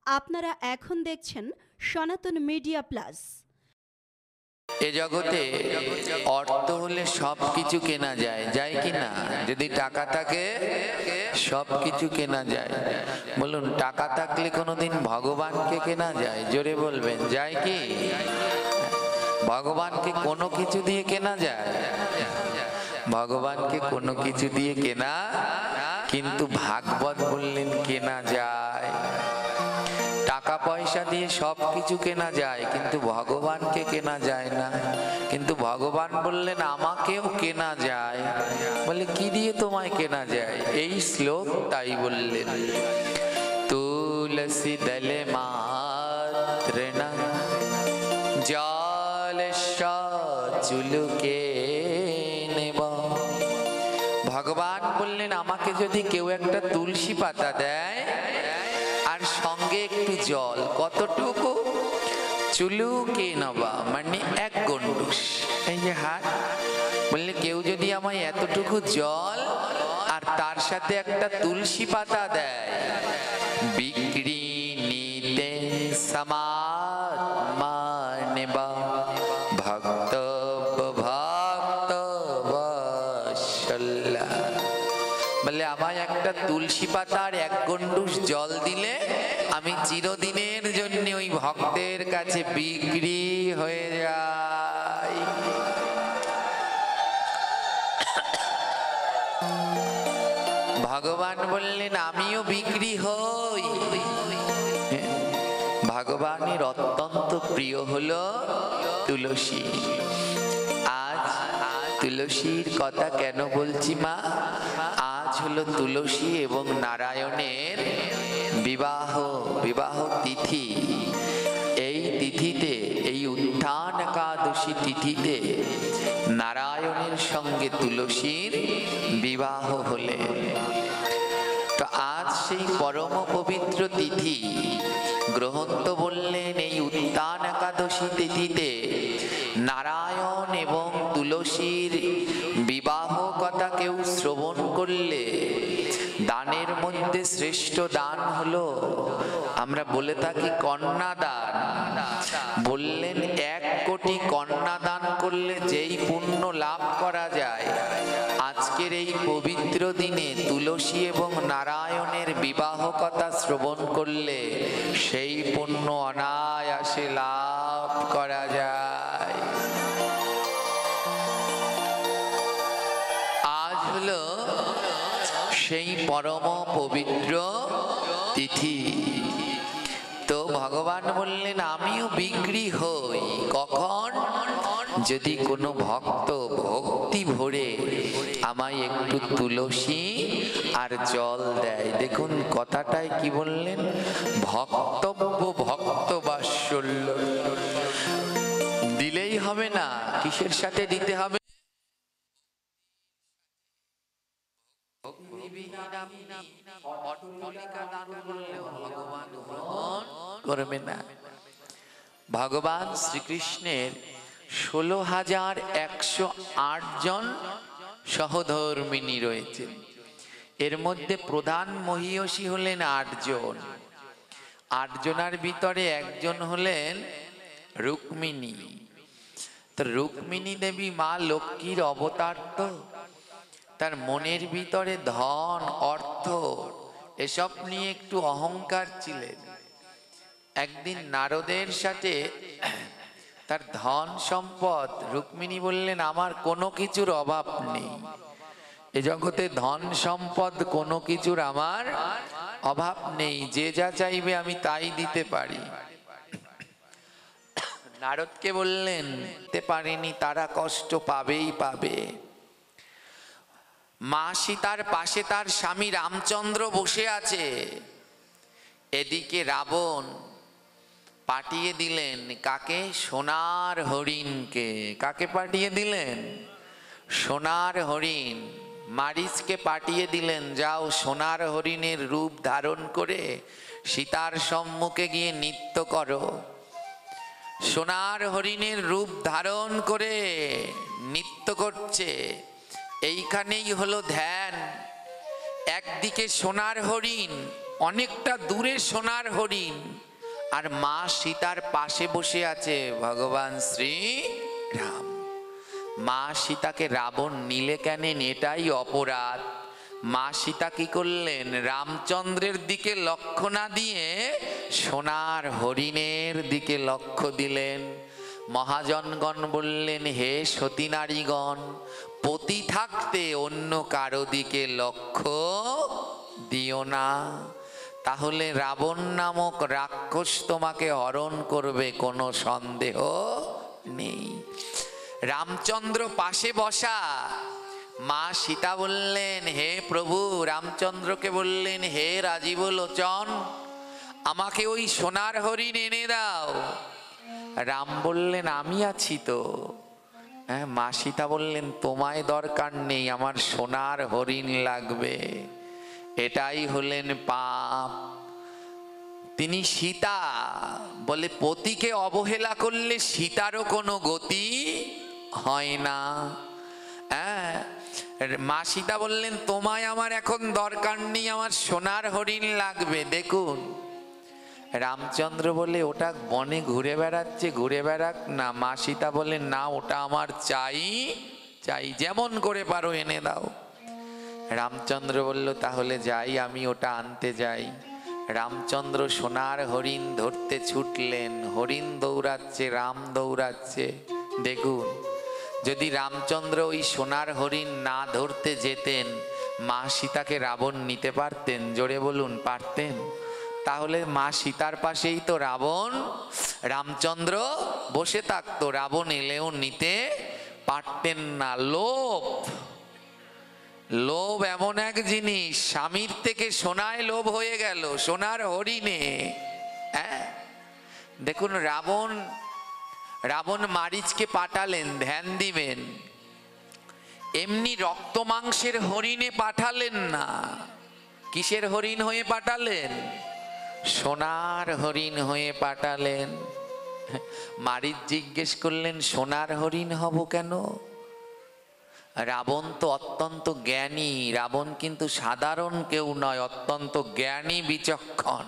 আপনারা এখন দেখছেন সনাতন মিডিয়া প্লাস। এ জগতে অর্থ হলে সব কিছু কেনা যায়, যায় কি না? যদি টাকা থাকে সব কিছু কেনা যায়। বলুন, টাকা থাকলে কোনোদিন ভগবানকে কেনা যায়? জোরে বলবেন, যায় কি? ভগবানকে কোনো কিছু দিয়ে কেনা যায়? ভগবানকে কোনো কিছু দিয়ে কেনা, কিন্তু ভাগবত বললেন কেনা যায়। টাকা পয়সা দিয়ে সব কিছু কেনা যায়, কিন্তু ভগবানকে কেনা যায় না। কিন্তু ভগবান বললেন আমাকেও কেনা যায়। বলে কি দিয়ে তোমায় কেনা যায়? এই শ্লোক তাই বললেন, তুলসী দলে মাত্র না জল চুলুকে নেব। ভগবান বললেন আমাকে যদি কেউ একটা তুলসী পাতা দেয় আর সঙ্গে একটু জল, কতটুকু? চুলুকে নেবা মানে এক গন্ডুস, এই যে হাত। বললে কেউ যদি আমায় এতটুকু জল আর তার সাথে একটা তুলসী পাতা দেয়, বিক্রি নিতে সমাত্মা নেবা ভক্ত ভক্ত বৎসল্যা। বলে আমায় একটা তুলসী পাতা আর এক গন্ডুস জল দিলে আমি চিরদিনের জন্য ওই ভক্তের কাছে বিক্রি হয়ে যাই। ভগবান বললেন আমিও বিক্রি হই। ভগবানের অত্যন্ত প্রিয় হলো তুলসী। আজ তুলসীর কথা কেন বলছি মা? আজ হলো তুলসী এবং নারায়ণের বিবাহ তিথি। এই তিথিতে, এই উত্থান একাদশী তিথিতে নারায়ণের সঙ্গে তুলসীর বিবাহ হলে, তো আজ সেই পরম পবিত্র তিথি। গ্রহন্ত বললেন এই উত্থান একাদশী তিথিতে নারায়ণ এবং তুলসীর বিবাহ কথা কেউ শ্রবণ করলে দানের মধ্যে শ্রেষ্ঠ দান হলো, আমরা বলে থাকি কন্যাদান। বললেন 1 কোটি কন্যাদান করলে যেই পুণ্য লাভ করা যায়, আজকের এই পবিত্র দিনে তুলসী এবং নারায়ণের বিবাহ কথা শ্রবণ করলে সেই পুণ্য অনায়াসে লাভ করা যায়। আজ হলো সেই পরম পবিত্র তিথি। তো ভগবান বললেন আমিও বিক্রি হই। কখন? যদি কোনো ভক্ত ভক্তি ভরে আমায় একটু তুলসী আর জল দেয়। দেখুন কথাটাই কি বললেন, ভক্তব্য ভক্ত বাৎসল্য। দিলেই হবে না, কিসের সাথে দিতে হবে? ভগবান শ্রীকৃষ্ণের 16,108 জন সহধর্মিনী রয়েছে। এর মধ্যে প্রধান মহিষী হলেন 8 জন। 8 জনের ভিতরে একজন হলেন রুক্মিণী। তো রুক্মিণী দেবী মা লক্ষ্মীর অবতার। তো তার মনের ভিতরে ধন অর্থ এসব নিয়ে একটু অহংকার ছিলেন। একদিন নারদের সাথে তার ধন সম্পদ, রুক্মিণী বললেন আমার কোনো কিছুর অভাব নেই, এ জগতে ধন সম্পদ কোনো কিছুর আমার অভাব নেই, যে যা চাইবে আমি তাই দিতে পারি। নারদকে বললেন দিতে পারেনি, তারা কষ্ট পাবেই পাবে। মা সীতার পাশে তার স্বামী রামচন্দ্র বসে আছে, এদিকে রাবণ পাঠিয়ে দিলেন কাকে? সোনার হরিণকে। কাকে পাঠিয়ে দিলেন? সোনার হরিণ। মারিচকে পাঠিয়ে দিলেন যাও সোনার হরিণের রূপ ধারণ করে সীতার সম্মুখে গিয়ে নৃত্য করো। সোনার হরিণের রূপ ধারণ করে নৃত্য করছে। এইখানেই হলো ধ্যান। একদিকে সোনার হরিণ, অনেকটা দূরে সোনার হরিণ, আর মা সীতার পাশে বসে আছে ভগবান শ্রী রাম। মা সীতাকে রাবণ নিলে কেন, এটাই অপরাধ। মা সীতা কি করলেন, রামচন্দ্রের দিকে লক্ষ্য না দিয়ে সোনার হরিণের দিকে লক্ষ্য দিলেন। মহাজনগণ বললেন, হে সতী নারীগণ, পতি থাকতে অন্য কারো দিকে লক্ষ্য দিও না, তাহলে রাবণ নামক রাক্ষস তোমাকে হরণ করবে, কোনো সন্দেহ নেই। রামচন্দ্র পাশে বসা, মা সীতা বললেন, হে প্রভু, রামচন্দ্রকে বললেন, হে রাজীব লোচন, আমাকে ওই সোনার হরিণ এনে দাও। রাম বললেন, আমি আছি তো। হ্যাঁ, মা সীতা বললেন, তোমায় দরকার নেই, আমার সোনার হরিণ লাগবে। এটাই হলেন পাপ। তিনি সীতা বলে, পতিকে অবহেলা করলে সীতারও কোনো গতি হয় না। হ্যাঁ, মা সীতা বললেন, তোমায় আমার এখন দরকার নেই, আমার সোনার হরিণ লাগবে। দেখুন, রামচন্দ্র বলে, ওটা বনে ঘুরে বেড়াচ্ছে, ঘুরে বেড়াক না। মা সীতা বলেন, না, ওটা আমার চাই, চাই, যেমন করে পারো এনে দাও। রামচন্দ্র বলল, তাহলে যাই, আমি ওটা আনতে যাই। রামচন্দ্র সোনার হরিণ ধরতে ছুটলেন। হরিণ দৌড়াচ্ছে, রাম দৌড়াচ্ছে। দেখুন, যদি রামচন্দ্র ওই সোনার হরিণ না ধরতে যেতেন, মা সীতাকে রাবণ নিতে পারতেন? জোরে বলুন, পারতেন? তাহলে মা সীতার পাশেই তো রাবণ, রামচন্দ্র বসে থাকতো, রাবণ এলেও নিতে পারতেন না। লোভ, লোভ এমন এক জিনিস, স্বামীর থেকে সোনায় লোভ হয়ে গেল, সোনার হরিণে। হ্যাঁ, দেখুন, রাবণ মারীচকে পাঠালেন, ধ্যান দিবেন, এমনি রক্ত মাংসের হরিণে পাঠালেন না। কিসের হরিণ হয়ে পাঠালেন? সোনার হরিণ হয়ে পাঠালেন। মারীচ জিজ্ঞেস করলেন, সোনার হরিণ হব কেন? রাবণ তো অত্যন্ত জ্ঞানী, রাবণ কিন্তু সাধারণ কেউ নয়, অত্যন্ত জ্ঞানী বিচক্ষণ।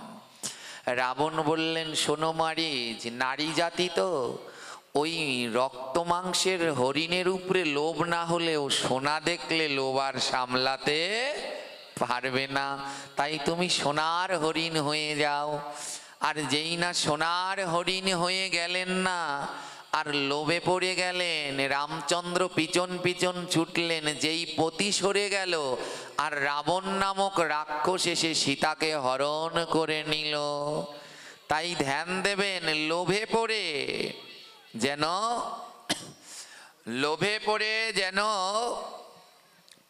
রাবণ বললেন, শোনো মারীচ, নারী জাতি তো ওই রক্ত মাংসের হরিণের উপরে লোভ না হলেও সোনা দেখলে লোভ আর সামলাতে পারবে না, তাই তুমি সোনার হরিণ হয়ে যাও। আর যেই না সোনার হরিণ হয়ে গেলেন না, আর লোভে পড়ে গেলেন, রামচন্দ্র পিছন পিছন ছুটলেন, যেই পতি সরে গেল, আর রাবণ নামক রাক্ষস এসে সীতাকে হরণ করে নিল। তাই ধ্যান দেবেন, লোভে পড়ে যেন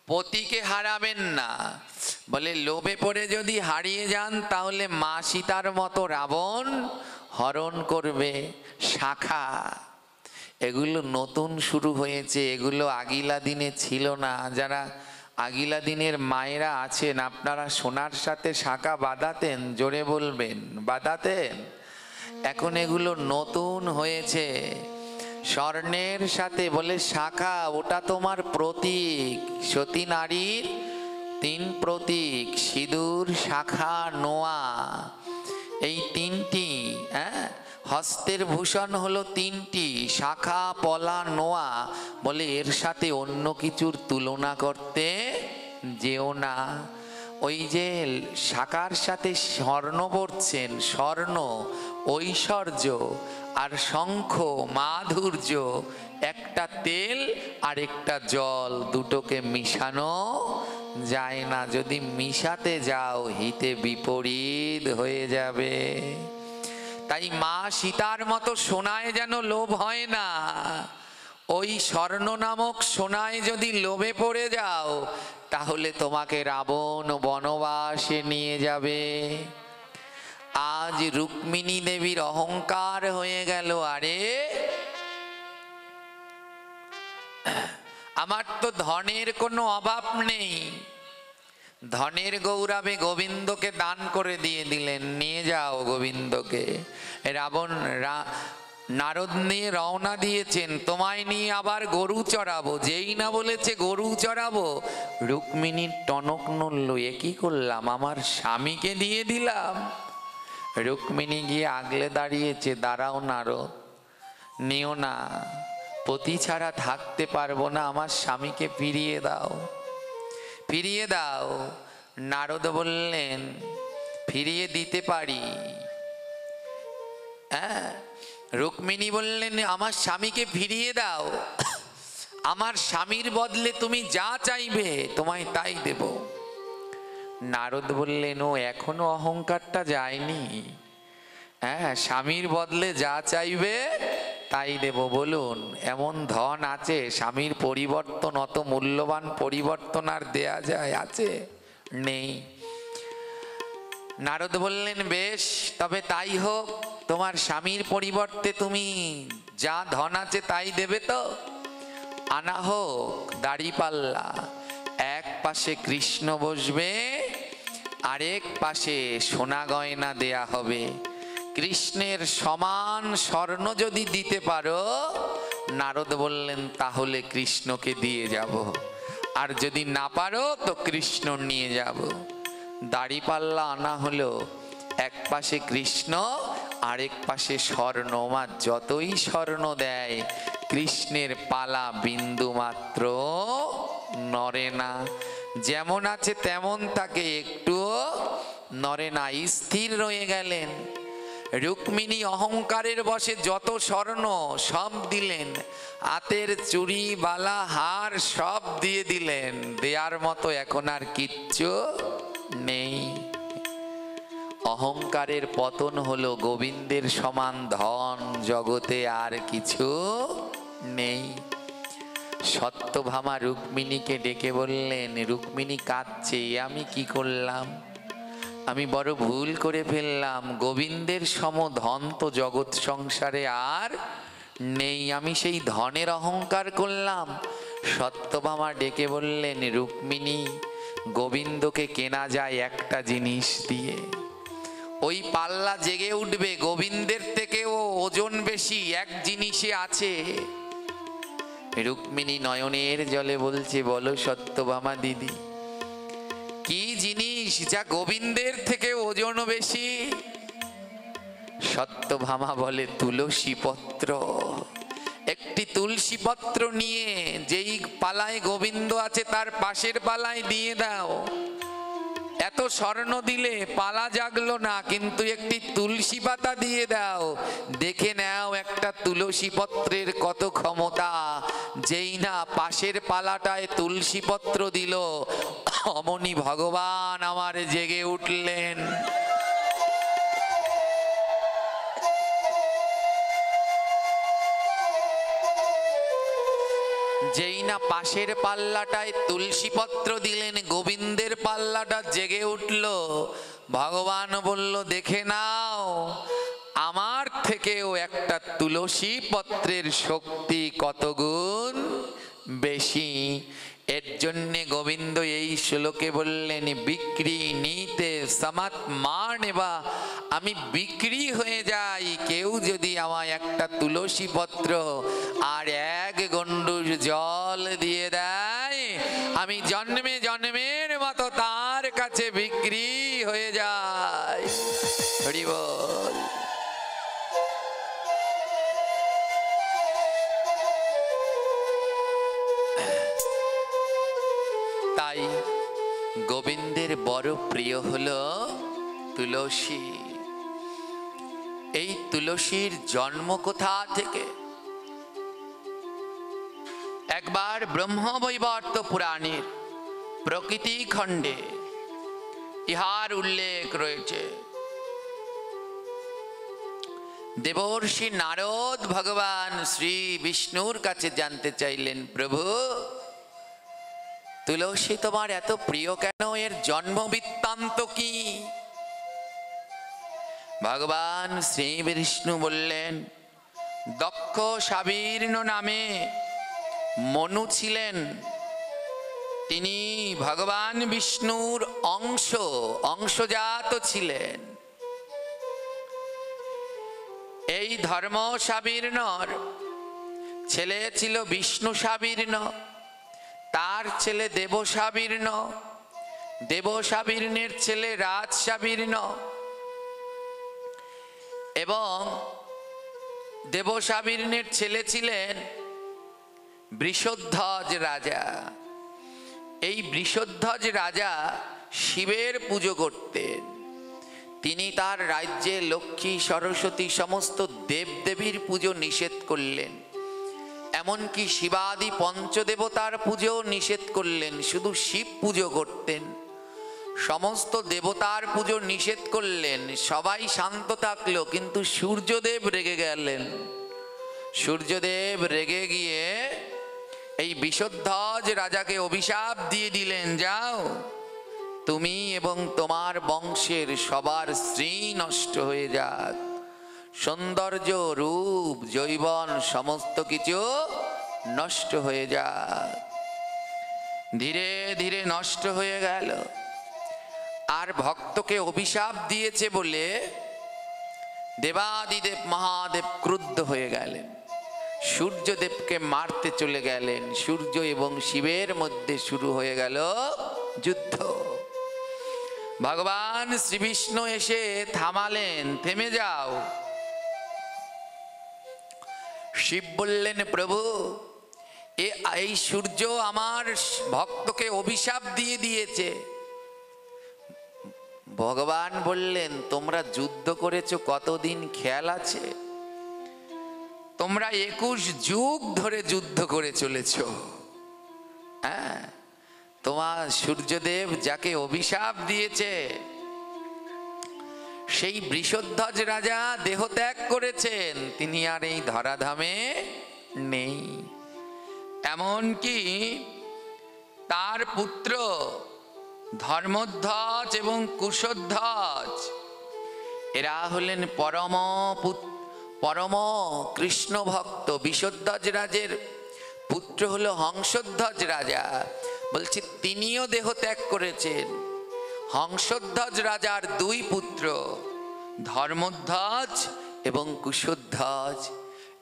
পতিকে হারাবেন না। বলে, লোভে পড়ে যদি হারিয়ে যান, তাহলে মা সীতার মতো রাবণ হরণ করবে। শাখা, এগুলো নতুন শুরু হয়েছে, এগুলো আগিলা দিনে ছিল না। যারা আগিলা দিনের মায়েরা আছেন, আপনারা সোনার সাথে শাখা বাঁধাতেন? জোরে বলবেন, বাঁধাতেন? এখন এগুলো নতুন হয়েছে, স্বর্ণের সাথে। বলে, শাখা ওটা তোমার প্রতীক, সতী নারীর 3 প্রতীক, সিঁদুর, শাখা, নোয়া, এই 3টি। হ্যাঁ, হস্তের ভূষণ হলো 3টি, শাখা, পলা, নোয়া। বলে, এর সাথে অন্য কিছুর তুলনা করতে যেও না। ওই যে শাখার সাথে স্বর্ণ পড়ছেন, স্বর্ণ ঐশ্বর্য, আর শঙ্খ মাধুর্য, একটা তেল আর একটা জল, দুটোকে মিশানো যায় না। যদি মিশাতে যাও, হিতে বিপরীত হয়ে যাবে। তাই মা সীতার মতো সোনায় যেন লোভ হয় না। ওই স্বর্ণ নামক সোনায় যদি লোভে পড়ে যাও, তাহলে তোমাকে রাবণ বনবাসে নিয়ে যাবে। আজ রুক্মিণী দেবীর অহংকার হয়ে গেল, আরে আমার তো ধনের কোনো অভাব নেই। ধনের গৌরবে গোবিন্দকে দান করে দিয়ে দিলেন, নিয়ে যাও গোবিন্দকে। নারদ নিয়ে রওনা দিয়েছেন, তোমায় নিয়ে আবার গরু চড়াবো। যেই না বলেছে গরু চড়াবো, রুক্মিণীর টনক নড়ল, এ কি করলাম, আমার স্বামীকে দিয়ে দিলাম। রুক্মিণী গিয়ে আগলে দাঁড়িয়েছে, দাঁড়াও নারদ, নিও না, পতি ছাড়া থাকতে পারবো না, আমার স্বামীকে ফিরিয়ে দাও, ফিরিয়ে দাও। নারদ বললেন, ফিরিয়ে দিতে পারি। হ্যাঁ, রুক্মিণী বললেন, আমার স্বামীকে ফিরিয়ে দাও, আমার স্বামীর বদলে তুমি যা চাইবে তোমায় তাই দেব। নারদ বললেন, ও এখনো অহংকারটা যায়নি। হ্যাঁ, স্বামীর বদলে যা চাইবে তাই দেব, বলুন এমন ধন আছে স্বামীর পরিবর্তন, অত মূল্যবান পরিবর্তন আর দেয়া যায়, আছে? নেই। নারদ বললেন, বেশ তবে তাই হোক, তোমার স্বামীর পরিবর্তে তুমি যা ধন আছে তাই দেবে তো? আনা হোক দাড়িপাল্লা, এক পাশে কৃষ্ণ বসবে, আরেক পাশে সোনা গয়না দেয়া হবে। কৃষ্ণের সমান স্বর্ণ যদি দিতে পারো, নারদ বললেন, তাহলে কৃষ্ণকে দিয়ে যাব, আর যদি না পারো তো কৃষ্ণ নিয়ে যাব। দাড়িপাল্লা আনা হলো, এক পাশে কৃষ্ণ, আরেক পাশে স্বর্ণ। মা যতই স্বর্ণ দেয়, কৃষ্ণের পালা বিন্দু মাত্র নড়ে না, যেমন আছে তেমন তাকে একটুও নড়ে না, স্থির রয়ে গেলেন। রুক্মিণী অহংকারের বশে যত স্বর্ণ সব দিলেন, হাতের চুড়ি বালা হার সব দিয়ে দিলেন, দেয়ার মতো এখন আর কিচ্ছু নেই। অহংকারের পতন হলো, গোবিন্দের সমান ধন জগতে আর কিছু নেই। সত্যভামা রুক্মিণীকে ডেকে বললেন, রুক্মিণী কাঁদছে, আমি কি করলাম, আমি বড় ভুল করে ফেললাম, গোবিন্দের সম ধন তো জগৎ সংসারে আর নেই, আমি সেই ধনের অহংকার করলাম। সত্যভামা ডেকে বললেন, রুক্মিণী, গোবিন্দকে কেনা যায় একটা জিনিস দিয়ে, ওই পাল্লা জেগে উঠবে, গোবিন্দের থেকেও ওজন বেশি এক জিনিসে আছে। রুক্মিণী নয়নের জলে বলছে, বলো সত্যভামা দিদি, কি জিনিস যা গোবিন্দের থেকে ওজন বেশি? সত্যভামা বলে, তুলসী পত্র। একটি তুলসী পত্র নিয়ে যেই পালায় গোবিন্দ আছে তার পাশের পালায় দিয়ে দাও। এত স্বর্ণ দিলে পালা জাগলো না, কিন্তু একটি তুলসী পাতা দিয়ে দাও, দেখে নাও একটা তুলসী পত্রের কত ক্ষমতা। যেই না পাশের পালাটায় তুলসী পত্র দিল, অমনি ভগবান আমার জেগে উঠলেন। যেই না পাশের পাল্লাটায় তুলসী পত্র দিলেন, গোবিন্দের পাল্লাটা জেগে উঠল। ভগবান বলল, দেখে নাও, আমার থেকেও একটা তুলসী পত্রের শক্তি কত গুণ বেশি। এর জন্যে গোবিন্দ এই শ্লোকে বললেন, বিক্রি নিতে সমাত মান, বা আমি বিক্রি হয়ে যাই, কেউ যদি আমায় একটা তুলসী পত্র আর এক গণ্ডূষ জল দিয়ে দেয়, আমি জন্মে জন্মের মতো তার কাছে বিক্রি হয়ে যাই। হরি বল। তাই গোবিন্দের বড় প্রিয় হলো তুলসী। এই তুলসীর জন্ম কোথা থেকে? একবার ব্রহ্মবৈবর্ত পুরাণের প্রকৃতি খণ্ডে ইহার উল্লেখ রয়েছে। দেবর্ষি নারদ ভগবান শ্রী বিষ্ণুর কাছে জানতে চাইলেন, প্রভু, তুলসী তোমার এত প্রিয় কেন, এর জন্ম বৃত্তান্ত কি? ভগবান শ্রী বিষ্ণু বললেন, দক্ষ সাবীর্ণ নামে মনু ছিলেন, তিনি ভগবান বিষ্ণুর অংশজাত ছিলেন। এই ধর্ম সাবীর্ণর ছেলে ছিল বিষ্ণু সাবীর্ণ, তার ছেলে দেব সাবীর্ণ, দেব সাবীর্ণের ছেলে রাজ সাবীর্ণ, এবং দেব সাবীর্ণের ছেলে ছিলেন বৃষধ্বজ রাজা। এই বৃষধ্বজ রাজা শিবের পুজো করতেন। তিনি তার রাজ্যে লক্ষ্মী, সরস্বতী, সমস্ত দেবদেবীর পুজো নিষেধ করলেন। এমনকি শিবাদি পঞ্চদেবতার পুজো নিষেধ করলেন, শুধু শিব পুজো করতেন। সমস্ত দেবতার পুজো নিষেধ করলেন, সবাই শান্ত থাকলো, কিন্তু সূর্যদেব রেগে গেলেন। সূর্যদেব রেগে গিয়ে এই বৃষধ্বজ রাজাকে অভিশাপ দিয়ে দিলেন, যাও, তুমি এবং তোমার বংশের সবার স্ত্রী নষ্ট হয়ে যাক, সৌন্দর্য, রূপ, যৌবন সমস্ত কিছু নষ্ট হয়ে যাক। ধীরে ধীরে নষ্ট হয়ে গেল। আর ভক্তকে অভিশাপ দিয়েছে বলে দেবাদিদেব মহাদেব ক্রুদ্ধ হয়ে গেলেন, সূর্যদেবকে মারতে চলে গেলেন। সূর্য এবং শিবের মধ্যে শুরু হয়ে গেল যুদ্ধ। ভগবান শ্রীবিষ্ণু এসে থামালেন, থেমে যাও। শিব বললেন, প্রভু, এই সূর্য আমার ভক্তকে অভিশাপ দিয়ে দিয়েছে। ভগবান বললেন, তোমরা যুদ্ধ করেছো কতদিন খেয়াল আছে? তোমরা 21 যুগ ধরে যুদ্ধ করে চলেছ। হ্যাঁ, তোমার সূর্যদেব যাকে অভিশাপ দিয়েছে সেই বৃষধ্বজ রাজা দেহ ত্যাগ করেছেন, তিনি আর এই ধরাধামে নেই। এমনকি তার পুত্র ধর্মধ্বজ এবং কুশধ্বজ, এরা হলেন পরম কৃষ্ণ ভক্ত। বৃষধ্বজ রাজের পুত্র হলো হংসধ্বজ রাজা, বলছি তিনিও দেহ ত্যাগ করেছেন। হংসধ্বজ রাজার 2 পুত্র, ধর্মধ্বজ এবং কুশধ্বজ,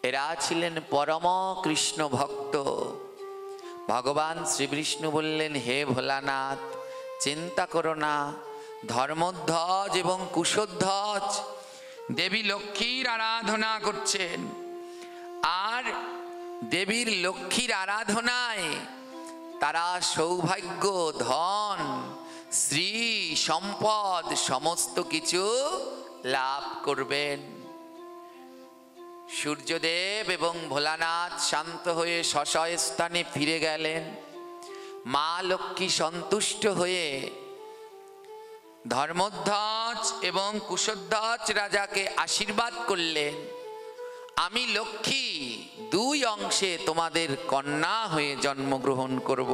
এরা ছিলেন পরম কৃষ্ণ ভক্ত। ভগবান শ্রীবিষ্ণু বললেন, হে ভোলানাথ, চিন্তা করো না, ধর্মধ্বজ এবং কুশধ্বজ দেবী লক্ষ্মীর আরাধনা করছেন, আর দেবীর লক্ষ্মীর আরাধনায় তারা সৌভাগ্য, ধন, শ্রী, সম্পদ সমস্ত কিছু লাভ করবেন। সূর্যদেব এবং ভোলানাথ শান্ত হয়ে স্বস্থানে ফিরে গেলেন। মা লক্ষ্মী সন্তুষ্ট হয়ে ধর্মধ্বজ এবং কুশধ্বজ রাজাকে আশীর্বাদ করলেন, আমি লক্ষ্মী 2 অংশে তোমাদের কন্যা হয়ে জন্মগ্রহণ করব।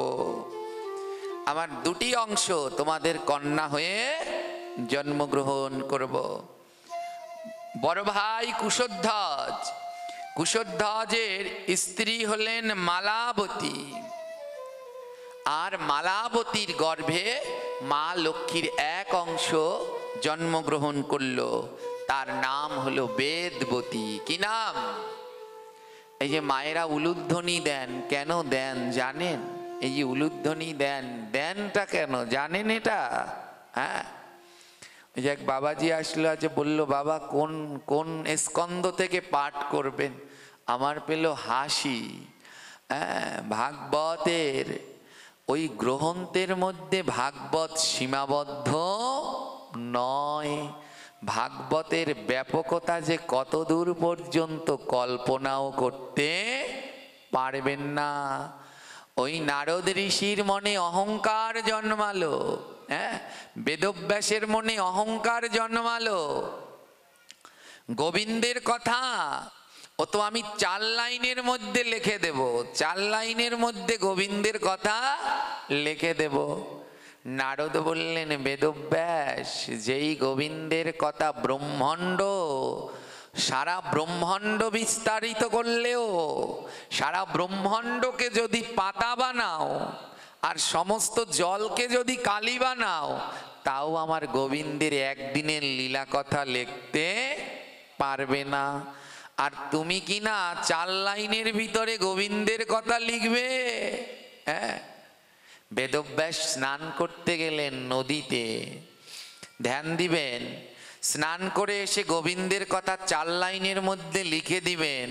আমার 2টি অংশ তোমাদের কন্যা হয়ে জন্মগ্রহণ করব। বড় ভাই কুশধ্বজ, কুশধ্বজের স্ত্রী হলেন মালাবতী, আর মালাবতীর গর্ভে মা লক্ষ্মীর 1 অংশ জন্মগ্রহণ করল, তার নাম হলো বেদবতী। কি নাম? এই যে মায়েরা উলুধ্বনি দেন, কেন দেন জানেন? এই যে উলুধ্বনি দেন, দেনটা কেন জানেন এটা? হ্যাঁ, ওই যে এক বাবাজি আসলো, আছে বললো, বাবা কোন কোন স্কন্ধ থেকে পাঠ করবেন? আমার পেল হাসি। হ্যাঁ, ভাগবতের ওই গ্রন্থের মধ্যে ভাগবত সীমাবদ্ধ নয়। ভাগবতের ব্যাপকতা যে কত দূর পর্যন্ত কল্পনাও করতে পারবেন না। ওই নারদ ঋষির মনে অহংকার জন্মালো, হ্যাঁ, বেদব্যাসের মনে অহংকার জন্মালো। গোবিন্দের কথা ও তো আমি 4 লাইনের মধ্যে লিখে দেব, 4 লাইনের মধ্যে গোবিন্দের কথা লিখে দেব। নারদ বললেন, বেদব্যাস, যেই গোবিন্দের কথা ব্রহ্মাণ্ড, সারা ব্রহ্মাণ্ড বিস্তারিত করলেও, সারা ব্রহ্মাণ্ডকে যদি পাতা বানাও আর সমস্ত জলকে যদি কালি বানাও, তাও আমার গোবিন্দের একদিনের লীলা কথা লিখতে পারবে না। আর তুমি কি না 4 লাইনের ভিতরে গোবিন্দের কথা লিখবে? হ্যাঁ, বেদব্যাস স্নান করতে গেলেন নদীতে। ধ্যান দিবেন, স্নান করে এসে গোবিন্দের কথা 4 লাইনের মধ্যে লিখে দিবেন।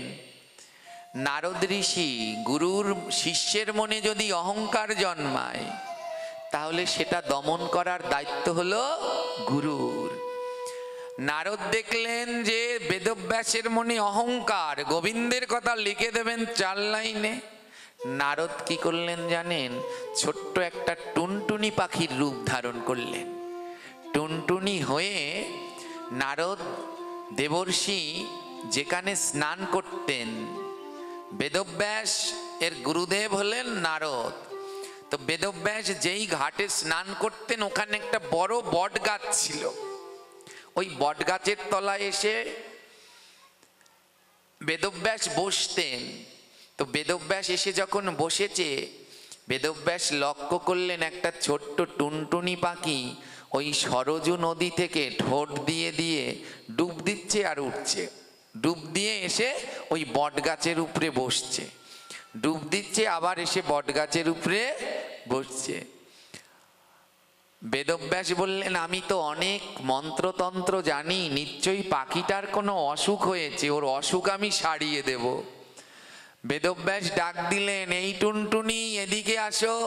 নারদ ঋষি, গুরুর শিষ্যের মনে যদি অহংকার জন্মায়, তাহলে সেটা দমন করার দায়িত্ব হলো গুরুর। নারদ দেখলেন যে বেদব্যাসের মনে অহংকার, গোবিন্দের কথা লিখে দেবেন 4 লাইনে। নারদ কি করলেন জানেন? ছোট্ট একটা টুনটুনি পাখির রূপ ধারণ করলেন। টুনটুনি হয়ে নারদ দেবর্ষি যেখানে স্নান করতেন, বেদব্যাস এর গুরুদেব হলেন নারদ। তো বেদব্যাস যেই ঘাটে স্নান করতেন, ওখানে একটা বড় বট গাছ ছিল। ওই বট গাছের তলায় এসে বেদব্যাস বসতেন। তো বেদব্যাস এসে যখন বসেছে, বেদব্যাস লক্ষ্য করলেন একটা ছোট্ট টুনটুনি পাখি ওই সরজু নদী থেকে ঠোঁট দিয়ে দিয়ে ডুব দিচ্ছে আর উঠছে। ডুব দিয়ে এসে ওই বট গাছের উপরে বসছে, ডুব দিচ্ছে আবার এসে বট গাছের উপরে বসছে। বেদব্যাস বললেন, আমি তো অনেক মন্ত্রতন্ত্র জানি, নিশ্চয়ই পাখিটার কোনো অসুখ হয়েছে, ওর অসুখ আমি সারিয়ে দেব। বেদব্যাস ডাক দিলেন, এই টুনটুনি এদিকে আসো।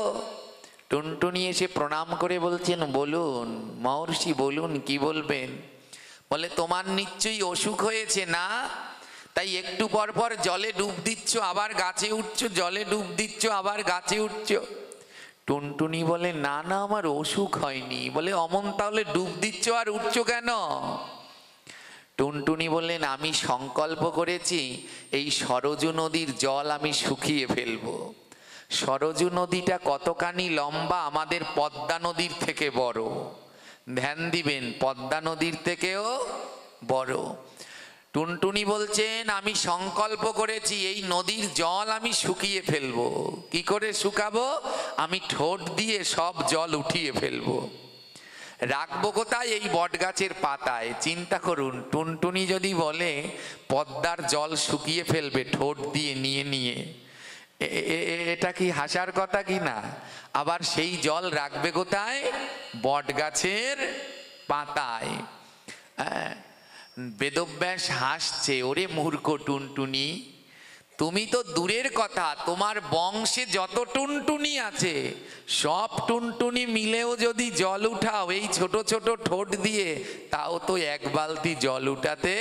টুনটুনি এসে প্রণাম করে বলছেন, বলুন মহর্ষি, বলুন কি বলবেন? বলে, তোমার নিশ্চয়ই অসুখ হয়েছে না, তাই একটু পর পর জলে ডুব দিচ্ছ আবার গাছে উঠছো, জলে ডুব দিচ্ছ আবার গাছে উঠছো। টুনটুনি বলে, না না, আমার অসুখ হয়নি। বলে, অমন তাহলে ডুব দিচ্ছ আর উঠছো কেন? টুনটুনি বললেন, আমি সংকল্প করেছি এই সরজু নদীর জল আমি শুকিয়ে ফেলবো। সরজু নদীটা কতখানি লম্বা? আমাদের পদ্মা নদীর থেকে বড়। ধ্যান দিবেন, পদ্মা নদীর থেকেও বড়। টুনটুনি বলছেন, আমি সংকল্প করেছি এই নদীর জল আমি শুকিয়ে ফেলবো। কি করে শুকাবো? আমি ঠোঁট দিয়ে সব জল উঠিয়ে ফেলবো। রাখবো কোথায়? এই বট গাছের পাতায়। চিন্তা করুন, টুনটুনি যদি বলে পদ্মার জল শুকিয়ে ফেলবে ঠোঁট দিয়ে নিয়ে নিয়ে, এটা কি হাসার কথা কি না? আবার সেই জল রাখবে কোথায়? বট গাছের পাতায়। বেদব্যাস হাসছে, ওরে মূর্খ টুনটুনি, তুমি তো দূরের কথা, তোমার বংশে যত টুনটুনি আছে সব টুনটুনি মিলেও যদি জল উঠাও এই ছোট ছোট ঠোঁট দিয়ে, তাও তো 1 বালতি জল উঠাতে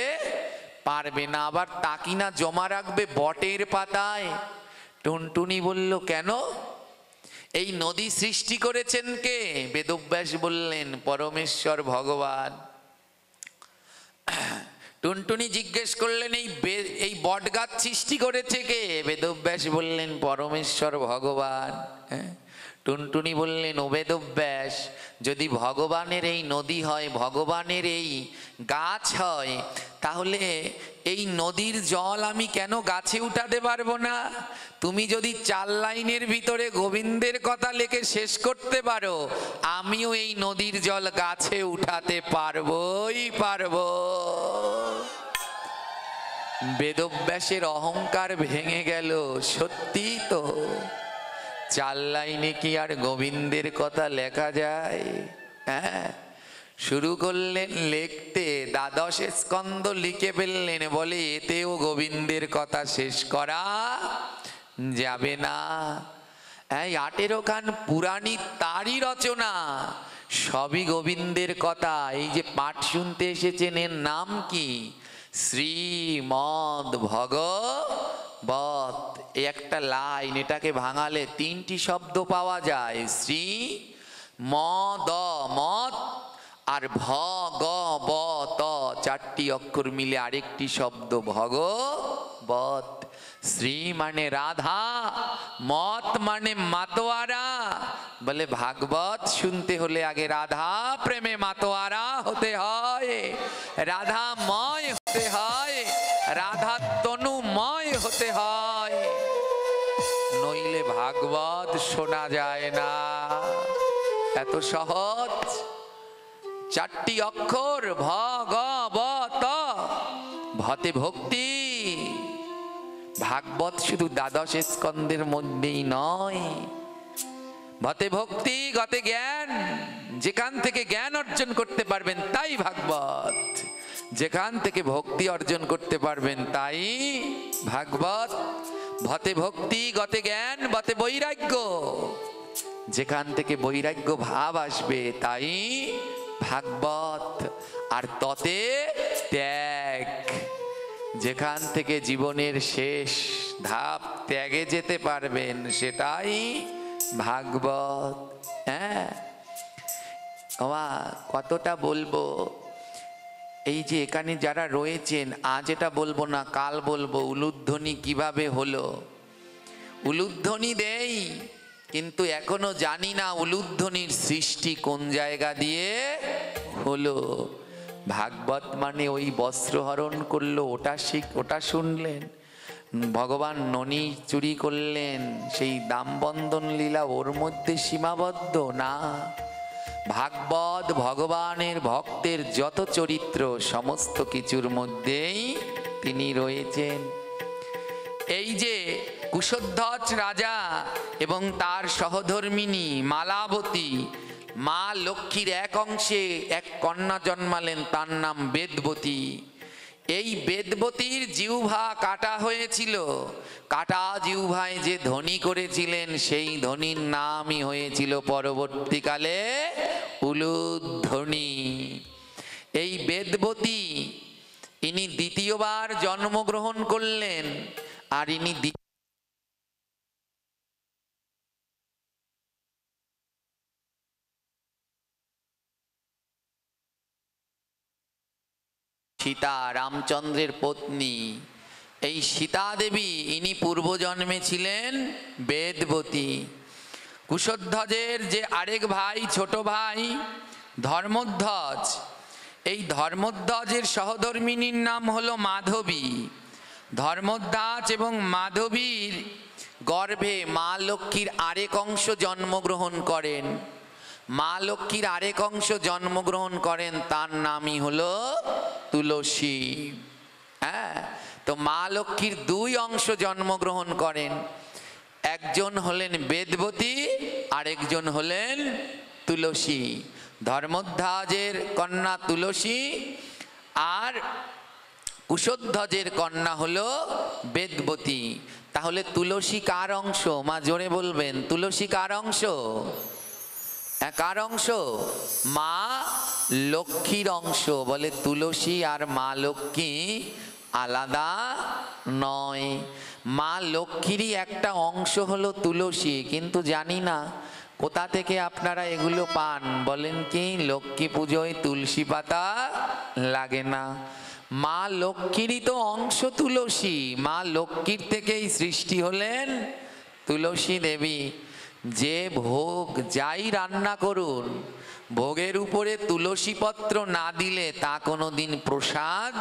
পারবে না। আবার তাকি না জমা রাখবে বটের পাতায়। টুনটুনি বলল, কেন? এই নদী সৃষ্টি করেছেন কে? বেদব্যাস বললেন, পরমেশ্বর ভগবান। টুনটুনি জিজ্ঞেস করলেন, এই বট গাছ সৃষ্টি করেছে কে? বেদব্যাস বললেন, পরমেশ্বর ভগবান। টুনটুনি বললেন, ও বেদব্যাস, যদি ভগবানের এই নদী হয়, ভগবানের এই গাছ হয়, তাহলে এই নদীর জল আমি কেন গাছে উঠাতে পারবো না? তুমি যদি 4 লাইনের ভিতরে গোবিন্দের কথা লিখে শেষ করতে পারো, আমিও এই নদীর জল গাছে উঠাতে পারবোই পারবো। বেদব্যাসের অহংকার ভেঙে গেল। সত্যি তো, 4 লাইনে কি আর গোবিন্দের কথা লেখা যায়? হ্যাঁ, শুরু করলেন লিখতে, 12 স্কন্ধ লিখে ফেললেন। বলে, এতেও গোবিন্দের কথা শেষ করা যাবে না। 18 খান পুরাণী তারই রচনা, সবই গোবিন্দের কথা। এই যে পাঠ শুনতে এসেছেন, এর নাম কি? শ্রীমদ ভগবত। এই একটা লাইন, এটাকে ভাঙালে 3টি শব্দ পাওয়া যায়। শ্রী মদ, মত, আর ভগবত, 4টি অক্ষর মিলে আরেকটি শব্দ ভগবত। শ্রী মানে রাধা, মত মানে মাতোয়ারা। বলে, ভাগবত শুনতে হলে আগে রাধা প্রেমে মাতোয়ারা হতে হয়, রাধাময় হতে হয়, রাধা তনুময় হতে হয়, নইলে ভাগবত শোনা যায় না। এত সহজ। 4টি অক্ষর, ভগবত। ভতে ভক্তি, ভাগবত শুধু দ্বাদশ স্কন্ধের মধ্যেই নয়, ভতে ভক্তি গতে জ্ঞান, যেখান থেকে জ্ঞান অর্জন করতে পারবেন তাই ভাগবত, যেখান থেকে ভক্তি অর্জন করতে পারবেন তাই ভাগবত। ভতে ভক্তি গতে জ্ঞান বতে বৈরাগ্য, যেখান থেকে বৈরাগ্য ভাব আসবে তাই ভাগবত। আর ততে ত্যাগ, যেখান থেকে জীবনের শেষ ধাপ ত্যাগে যেতে পারবেন সেটাই ভাগবত। হ্যাঁ, কতটা বলবো। এই যে এখানে যারা রয়েছেন, আজ এটা বলবো না, কাল বলবো উলুধ্বনি কিভাবে হলো। উলুধ্বনি দেই, কিন্তু এখনো জানি না উলুধ্বনির সৃষ্টি কোন জায়গা দিয়ে হলো। ভাগবত মানে ওই বস্ত্রহরণ করলো, ওটা শুনলেন। ভগবান ননি চুরি করলেন, সেই দামবন্ধন লীলা ওর মধ্যে সীমাবদ্ধ না। ভাগবত ভগবানের ভক্তের যত চরিত্র সমস্ত কিছুর মধ্যেই তিনি রয়েছেন। এই যে কুশধ্বজ রাজা এবং তার সহধর্মিণী মালাবতী, মা লক্ষ্মীর এক অংশে এক কন্যা জন্মালেন, তার নাম বেদবতী। এই বেদবতীর জিহ্বা কাটা হয়েছিল, কাটা জিহ্বায় যে ধ্বনি করেছিলেন সেই ধ্বনির নামই হয়েছিল পরবর্তীকালে উলুধ্বনি। এই বেদবতী ইনি দ্বিতীয়বার জন্মগ্রহণ করলেন, আর ইনি সীতা, রামচন্দ্রের পত্নী। এই সীতা দেবী ইনি পূর্বজন্মে ছিলেন বেদবতী। কুশধ্বজের যে আরেক ভাই, ছোট ভাই ধর্মধ্বজ, এই ধর্মধ্বজের সহধর্মিণীর নাম হলো মাধবী। ধর্মধ্বজ এবং মাধবীর গর্ভে মা লক্ষ্মীর আরেক অংশ জন্মগ্রহণ করেন। মা লক্ষ্মীর আরেক অংশ জন্মগ্রহণ করেন, তার নামই হলো তুলসী। হ্যাঁ, তো মা লক্ষ্মীর দুই অংশ জন্মগ্রহণ করেন, একজন হলেন বেদবতী, আরেকজন হলেন তুলসী। ধর্মধ্বজের কন্যা তুলসী আর কুশধ্বজের কন্যা হলো বেদবতী। তাহলে তুলসী কার অংশ? মা জোরে বলবেন, তুলসী কার অংশ? কার অংশ? মা লক্ষ্মীর অংশ। বলে তুলসী আর মা লক্ষ্মী আলাদা নয়, মা লক্ষ্মীরই একটা অংশ হলো তুলসী। কিন্তু জানি না কোথা থেকে আপনারা এগুলো পান। বলেন কি, লক্ষ্মী পুজোয় তুলসী পাতা লাগে না। মা লক্ষ্মীরই তো অংশ তুলসী, মা লক্ষ্মীর থেকেই সৃষ্টি হলেন তুলসী দেবী। যে ভোগ যাই রান্না করুন, ভোগের উপরে তুলসী পত্র না দিলে তা কোনোদিন প্রসাদ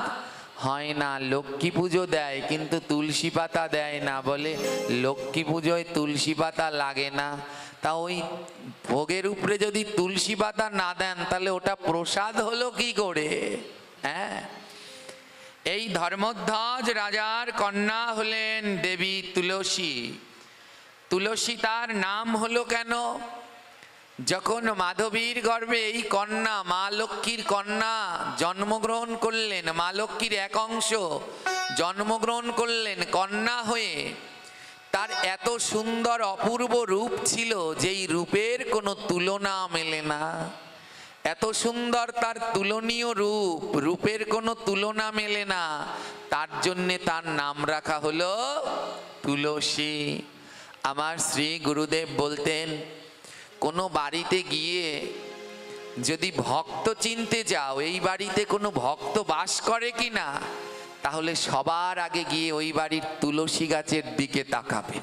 হয় না। লক্ষ্মী পুজো দেয় কিন্তু তুলসী পাতা দেয় না, বলে লক্ষ্মী পুজোয় তুলসী পাতা লাগে না। তা ওই ভোগের উপরে যদি তুলসী পাতা না দেন তাহলে ওটা প্রসাদ হলো কি করে? হ্যাঁ, এই ধর্মধ্বজ রাজার কন্যা হলেন দেবী তুলসী। তুলসী তার নাম হলো কেন? যখন মাধবীর গর্ভে এই কন্যা, মা লক্ষ্মীর কন্যা জন্মগ্রহণ করলেন, মা লক্ষ্মীর এক অংশ জন্মগ্রহণ করলেন কন্যা হয়ে, তার এত সুন্দর অপূর্ব রূপ ছিল যেই রূপের কোনো তুলনা মেলে না। এত সুন্দর তার তুলনীয় রূপ, রূপের কোনো তুলনা মেলে না। তার জন্যে তার নাম রাখা হলো তুলসী। আমার শ্রী গুরুদেব বলতেন, কোনো বাড়িতে গিয়ে যদি ভক্ত চিনতে যাও, এই বাড়িতে কোনো ভক্ত বাস করে কি না, তাহলে সবার আগে গিয়ে ওই বাড়ির তুলসী গাছের দিকে তাকাবে।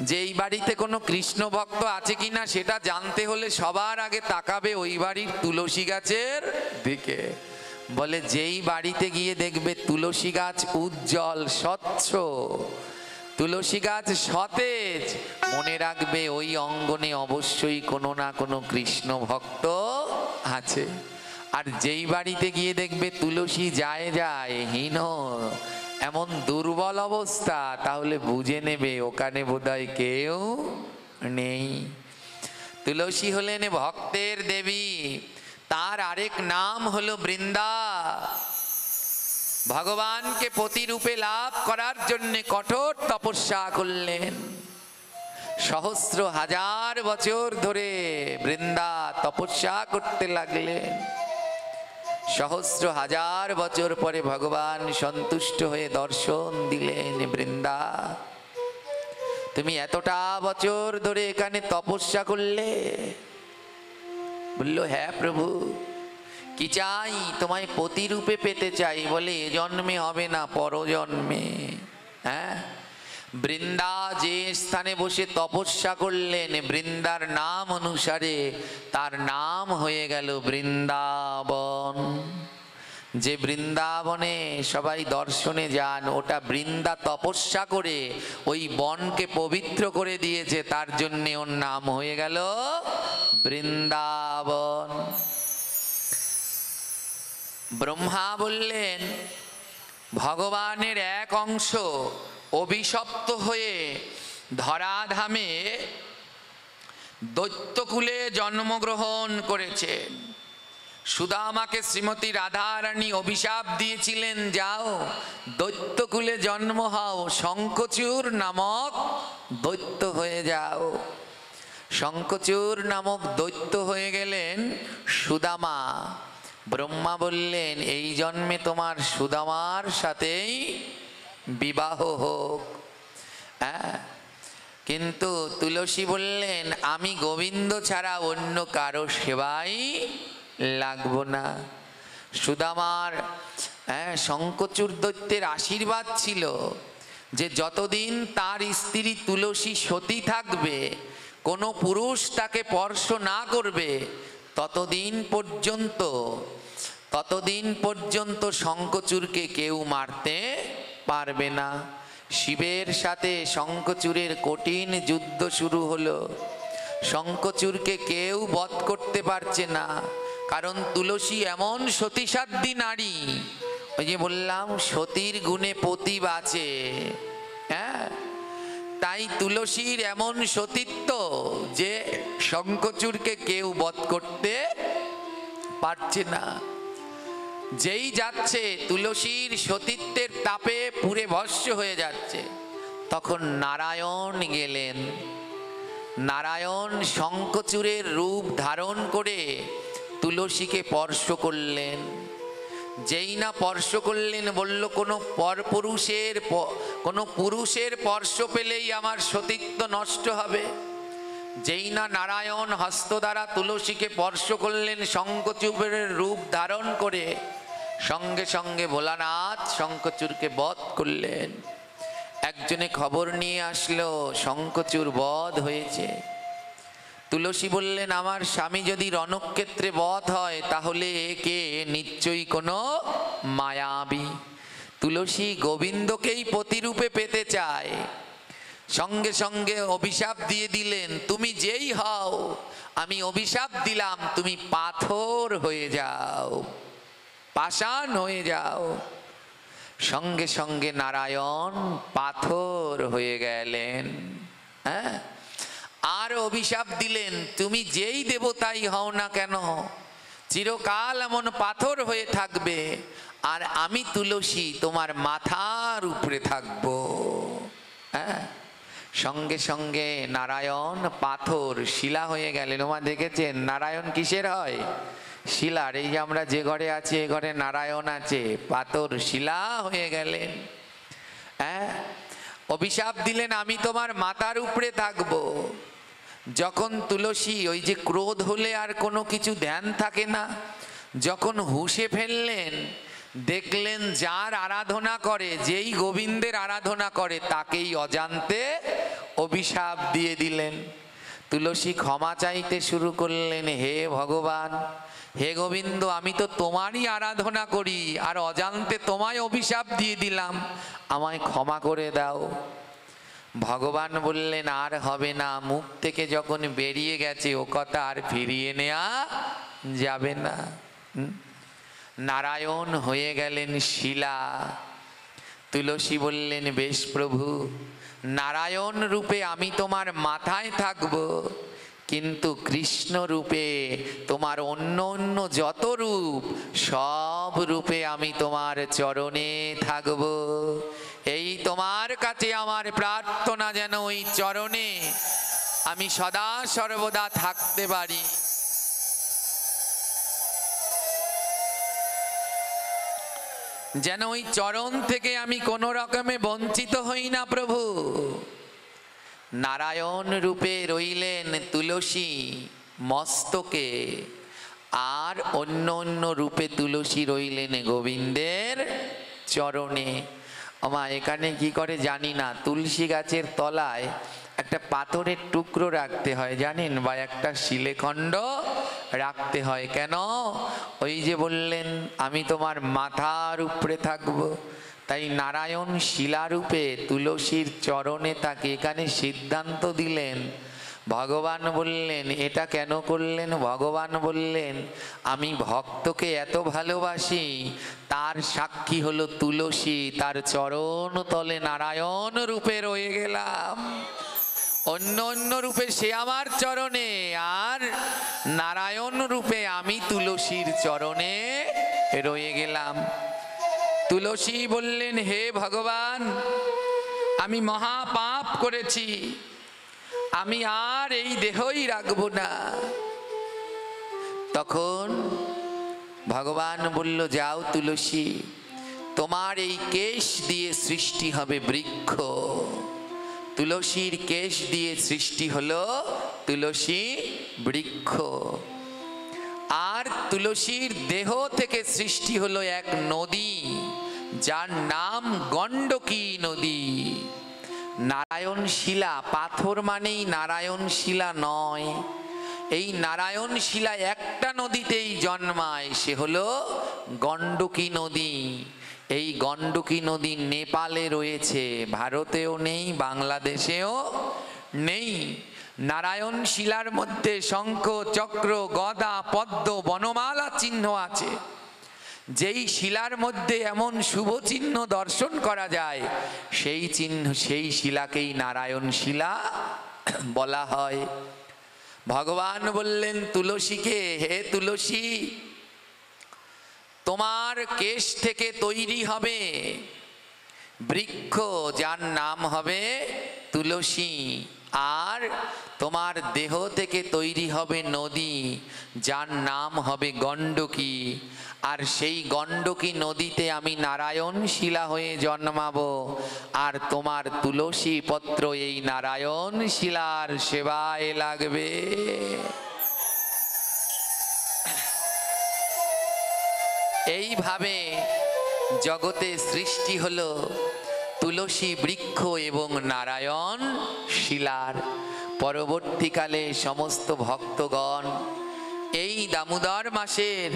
যে এই বাড়িতে কোনো কৃষ্ণ ভক্ত আছে কিনা সেটা জানতে হলে সবার আগে তাকাবে ওই বাড়ির তুলসী গাছের দিকে। বলে যেই বাড়িতে গিয়ে দেখবে তুলসী গাছ উজ্জ্বল স্বচ্ছ, তুলসী গাছ সতেজ, মনে রাখবে ওই অঙ্গনে অবশ্যই কোনো না কোনো কৃষ্ণ ভক্ত আছে। আর যেই বাড়িতে গিয়ে দেখবে তুলসী যায় যায় হীন, এমন দুর্বল অবস্থা, তাহলে বুঝে নেবে ওখানে বোধহয় কেউ নেই। তুলসী হলেন ভক্তের দেবী, তার আরেক নাম হলো বৃন্দা। ভগবানকে পতিরূপে লাভ করার জন্য কঠোর তপস্যা করলেন। সহস্র হাজার বছর ধরে বৃন্দা তপস্যা করতে লাগলেন। সহস্র হাজার বছর পরে ভগবান সন্তুষ্ট হয়ে দর্শন দিলেন। বৃন্দা, তুমি এতটা বছর ধরে এখানে তপস্যা করলে? বলল, হ্যাঁ প্রভু। কি চাই? তোমায় পতিরূপে পেতে চাই। বলে, এ জন্মে হবে না, পরজন্মে। হ্যাঁ, বৃন্দা যে স্থানে বসে তপস্যা করলেন, বৃন্দার নাম অনুসারে তার নাম হয়ে গেল বৃন্দাবন। যে বৃন্দাবনে সবাই দর্শনে যান, ওটা বৃন্দা তপস্যা করে ওই বনকে পবিত্র করে দিয়েছে, তার জন্য ওর নাম হয়ে গেল বৃন্দাবন। ব্রহ্মা বললেন, ভগবানের এক অংশ অভিশপ্ত হয়ে ধরাধামে দৈত্যকুলে জন্মগ্রহণ করেছেন। সুদামাকে শ্রীমতী রাধারানী অভিশাপ দিয়েছিলেন, যাও দৈত্যকুলে জন্ম হও, শঙ্খচূড় নামক দৈত্য হয়ে যাও। শঙ্খচূড় নামক দৈত্য হয়ে গেলেন সুদামা। ব্রহ্মা বললেন, এই জন্মে তোমার সুদামার সাথেই বিবাহ হোক। হ্যাঁ, কিন্তু তুলসী বললেন, আমি গোবিন্দ ছাড়া অন্য কারো সেবাই লাগবো না। সুদামার শঙ্খচূড় দৈত্যের আশীর্বাদ ছিল যে যতদিন তার স্ত্রী তুলসী সতী থাকবে, কোনো পুরুষ তাকে স্পর্শ না করবে, ততদিন পর্যন্ত শঙ্খচূড়কে কেউ মারতে পারবে না। শিবের সাথে শঙ্খচূড়ের কঠিন যুদ্ধ শুরু হলো। শঙ্খচূড়কে কেউ বধ করতে পারছে না, কারণ তুলসী এমন সতীসাধ্যী নারী। ওই যে বললাম, সতীর গুণে পতি বাঁচে। হ্যাঁ, তাই তুলসীর এমন সতীত্ব যে শঙ্খচূড়কে কেউ বধ করতে পারছে না। যেই যাচ্ছে তুলসীর সতীত্বের তাপে পুড়ে ভস্ম হয়ে যাচ্ছে, তখন নারায়ণ গেলেন। নারায়ণ শঙ্খচূড়ের রূপ ধারণ করে তুলসীকে স্পর্শ করলেন। যেই না স্পর্শ করলেন, বলল, কোনো পুরুষের স্পর্শ পেলেই আমার সতীত্ব নষ্ট হবে। যেই না নারায়ণ হস্ত দ্বারা তুলসীকে স্পর্শ করলেন শঙ্খচূড়ের রূপ ধারণ করে, সঙ্গে সঙ্গে ভোলানাথ শঙ্খচূড়কে বধ করলেন। একজনে খবর নিয়ে আসলো শঙ্খচূড় বধ হয়েছে। তুলসী বললেন, আমার স্বামী যদি রণক্ষেত্রে বধ হয়, তাহলে একে নিশ্চয়ই কোনো মায়াবী। তুলসী গোবিন্দকেই পতিরূপে পেতে চায়। সঙ্গে সঙ্গে অভিশাপ দিয়ে দিলেন, তুমি যেই হও, আমি অভিশাপ দিলাম, তুমি পাথর হয়ে যাও, পাষাণ হয়ে যাও। সঙ্গে সঙ্গে নারায়ণ পাথর হয়ে গেলেন। হ্যাঁ, আর অভিশাপ দিলেন, তুমি যেই দেবতাই হও না কেন, চিরকাল এমন পাথর হয়ে থাকবে, আর আমি তুলসী তোমার মাথার উপরে থাকবো। হ্যাঁ, সঙ্গে সঙ্গে নারায়ণ পাথর শিলা হয়ে গেলেন। ওমা দেখেছেন, নারায়ণ কিসের হয়? শিলার। এই যে আমরা যে ঘরে আছি, এ ঘরে নারায়ণ আছে, পাথর শিলা হয়ে গেলেন। হ্যাঁ, অভিশাপ দিলেন, আমি তোমার মাথার উপরে থাকবো। যখন তুলসী, ওই যে ক্রোধ হলে আর কোনো কিছু ধ্যান থাকে না, যখন হুঁশে ফেললেন, দেখলেন যার আরাধনা করে, যেই গোবিন্দের আরাধনা করে, তাকেই অজান্তে অভিশাপ দিয়ে দিলেন। তুলসী ক্ষমা চাইতে শুরু করলেন, হে ভগবান, হে গোবিন্দ, আমি তো তোমারই আরাধনা করি, আর অজান্তে তোমায় অভিশাপ দিয়ে দিলাম, আমায় ক্ষমা করে দাও। ভগবান বললেন, আর হবে না, মুখ থেকে যখন বেরিয়ে গেছে, ও কথা আর ফিরিয়ে নেওয়া যাবে না। নারায়ণ হয়ে গেলেন শিলা। তুলসী বললেন, বেশ প্রভু, নারায়ণ রূপে আমি তোমার মাথায় থাকব, কিন্তু কৃষ্ণ রূপে তোমার অন্য অন্য যত রূপ সব রূপে আমি তোমার চরণে থাকব। এই তোমার কাছে আমার প্রার্থনা, যেন ওই চরণে আমি সদা সর্বদা থাকতে পারি। যেন ওই চরণ থেকে আমি কোনো রকমে বঞ্চিত হই না প্রভু। নারায়ণ রূপে রইলেন তুলসী মস্তকে, আর অন্য অন্য রূপে তুলসী রইলেন গোবিন্দের চরণে। আমা এখানে কি করে জানি না, তুলসী গাছের তলায় একটা পাথরের টুকরো রাখতে হয় জানেন, বা একটা শিলেখণ্ড রাখতে হয়। কেন? ওই যে বললেন আমি তোমার মাথার উপরে থাকবো, তাই নারায়ণ শিলারূপে তুলসীর চরণে তাকে এখানে সিদ্ধান্ত দিলেন। ভগবান বললেন, এটা কেন করলেন? ভগবান বললেন, আমি ভক্তকে এত ভালোবাসি, তার সাক্ষী হলো তুলসী, তার চরণ তলে নারায়ণ রূপে রয়ে গেলাম। অন্য অন্য রূপে সে আমার চরণে, আর নারায়ণ রূপে আমি তুলসীর চরণে রয়ে গেলাম। তুলসী বললেন, হে ভগবান, আমি মহা পাপ করেছি, আমি আর এই দেহই রাখবো না। তখন ভগবান বলল, যাও তুলসী, তোমার এই কেশ দিয়ে সৃষ্টি হবে বৃক্ষ। তুলসীর কেশ দিয়ে সৃষ্টি হলো তুলসী বৃক্ষ, আর তুলসীর দেহ থেকে সৃষ্টি হলো এক নদী, যার নাম গণ্ডকী নদী। নারায়ণ শিলা, পাথর মানেই নারায়ণ শিলা নয়, এই নারায়ণ শিলা একটা নদীতেই জন্মায়, সে হলো গণ্ডকী নদী। এই গণ্ডকী নদী নেপালে রয়েছে, ভারতেও নেই, বাংলাদেশেও নেই। নারায়ণ শিলার মধ্যে শঙ্খ, চক্র, গদা, পদ্ম, বনমালা চিহ্ন আছে। যেই শিলার মধ্যে এমন শুভ চিহ্ন দর্শন করা যায়, সেই চিহ্ন, সেই শিলাকেই নারায়ণ শিলা বলা হয়। ভগবান বললেন তুলসীকে, হে তুলসী, তোমার কেশ থেকে তৈরি হবে বৃক্ষ, যার নাম হবে তুলসী, আর তোমার দেহ থেকে তৈরি হবে নদী, যার নাম হবে গণ্ডকী। আর সেই গণ্ডকী নদীতে আমি নারায়ণ শিলা হয়ে জন্মাবো, আর তোমার তুলসী পত্র এই নারায়ণ শিলার সেবায় লাগবে। এইভাবে জগতে সৃষ্টি হলো তুলসী বৃক্ষ এবং নারায়ণ শিলার। পরবর্তীকালে সমস্ত ভক্তগণ এই দামোদর মাসের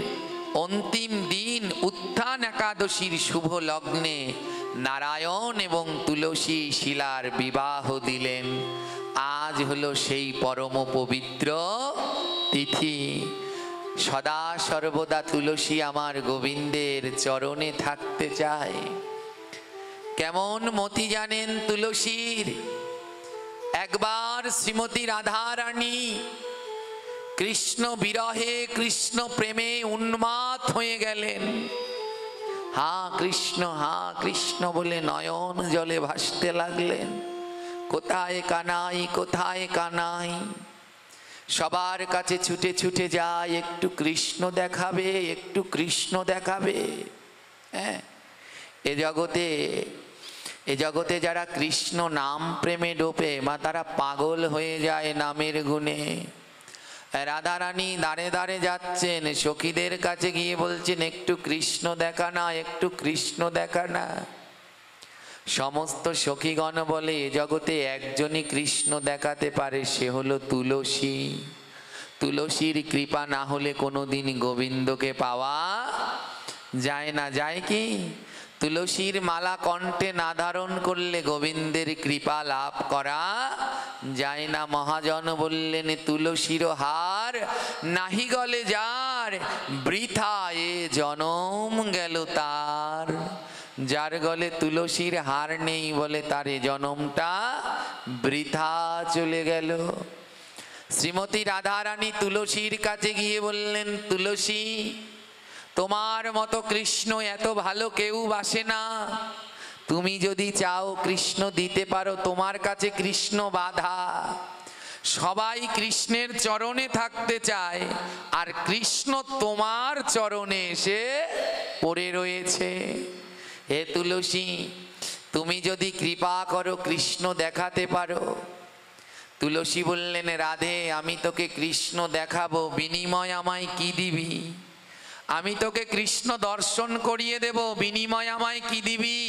অন্তিম দিন উত্থান একাদশীর শুভ লগ্নে নারায়ণ এবং তুলসী শিলার বিবাহ দিলেন। আজ হলো সেই পরম পবিত্র তিথি। সদা সর্বদা তুলসী আমার গোবিন্দের চরণে থাকতে চায়। কেমন মতি জানেন তুলসীর? একবার শ্রীমতী রাধারানী কৃষ্ণ বিরহে, কৃষ্ণ প্রেমে উন্মাদ হয়ে গেলেন। হা কৃষ্ণ বলে নয়ন জলে ভাসতে লাগলেন। কোথায় কানাই, কোথায় কানাই? সবার কাছে ছুটে ছুটে যায়, একটু কৃষ্ণ দেখাবে, একটু কৃষ্ণ দেখাবে। হ্যাঁ, এ জগতে যারা কৃষ্ণ নাম প্রেমে ডোবে, মা, তারা পাগল হয়ে যায় নামের গুণে। রাধারানী দাঁড়ে দাঁড়ে যাচ্ছেন, সখীদের কাছে গিয়ে বলছেন, একটু কৃষ্ণ দেখা না, একটু কৃষ্ণ দেখা না। সমস্ত সখীগণ বলে, এ জগতে একজনই কৃষ্ণ দেখাতে পারে, সে হলো তুলসী। তুলসীর কৃপা না হলে কোনোদিন গোবিন্দকে পাওয়া যায় না। যায় কি? তুলসীর মালা কণ্ঠে না ধারণ করলে গোবিন্দের কৃপা লাভ করা যায় না। মহাজন বললেন, তুলসীর হার নাহি গলে যার, বৃথা এ জনম গেল তার। যার গলে তুলসীর হার নেই বলে তারে জনমটা বৃথা চলে গেল। শ্রীমতী রাধারানী তুলসীর কাছে গিয়ে বললেন, তুলসী, তোমার মতো কৃষ্ণ এত ভালো কেউ বাসে না। তুমি যদি চাও কৃষ্ণ দিতে পারো, তোমার কাছে কৃষ্ণ বাধা। সবাই কৃষ্ণের চরণে থাকতে চায়, আর কৃষ্ণ তোমার চরণে এসে পড়ে রয়েছে। হে তুলসী, তুমি যদি কৃপা করো, কৃষ্ণ দেখাতে পারো। তুলসী বললেন, রাধে, আমি তোকে কৃষ্ণ দেখাবো, বিনিময় আমায় কি দিবি? আমি তোকে কৃষ্ণ দর্শন করিয়ে দেব, বিনিময় আমায় কি দিবি?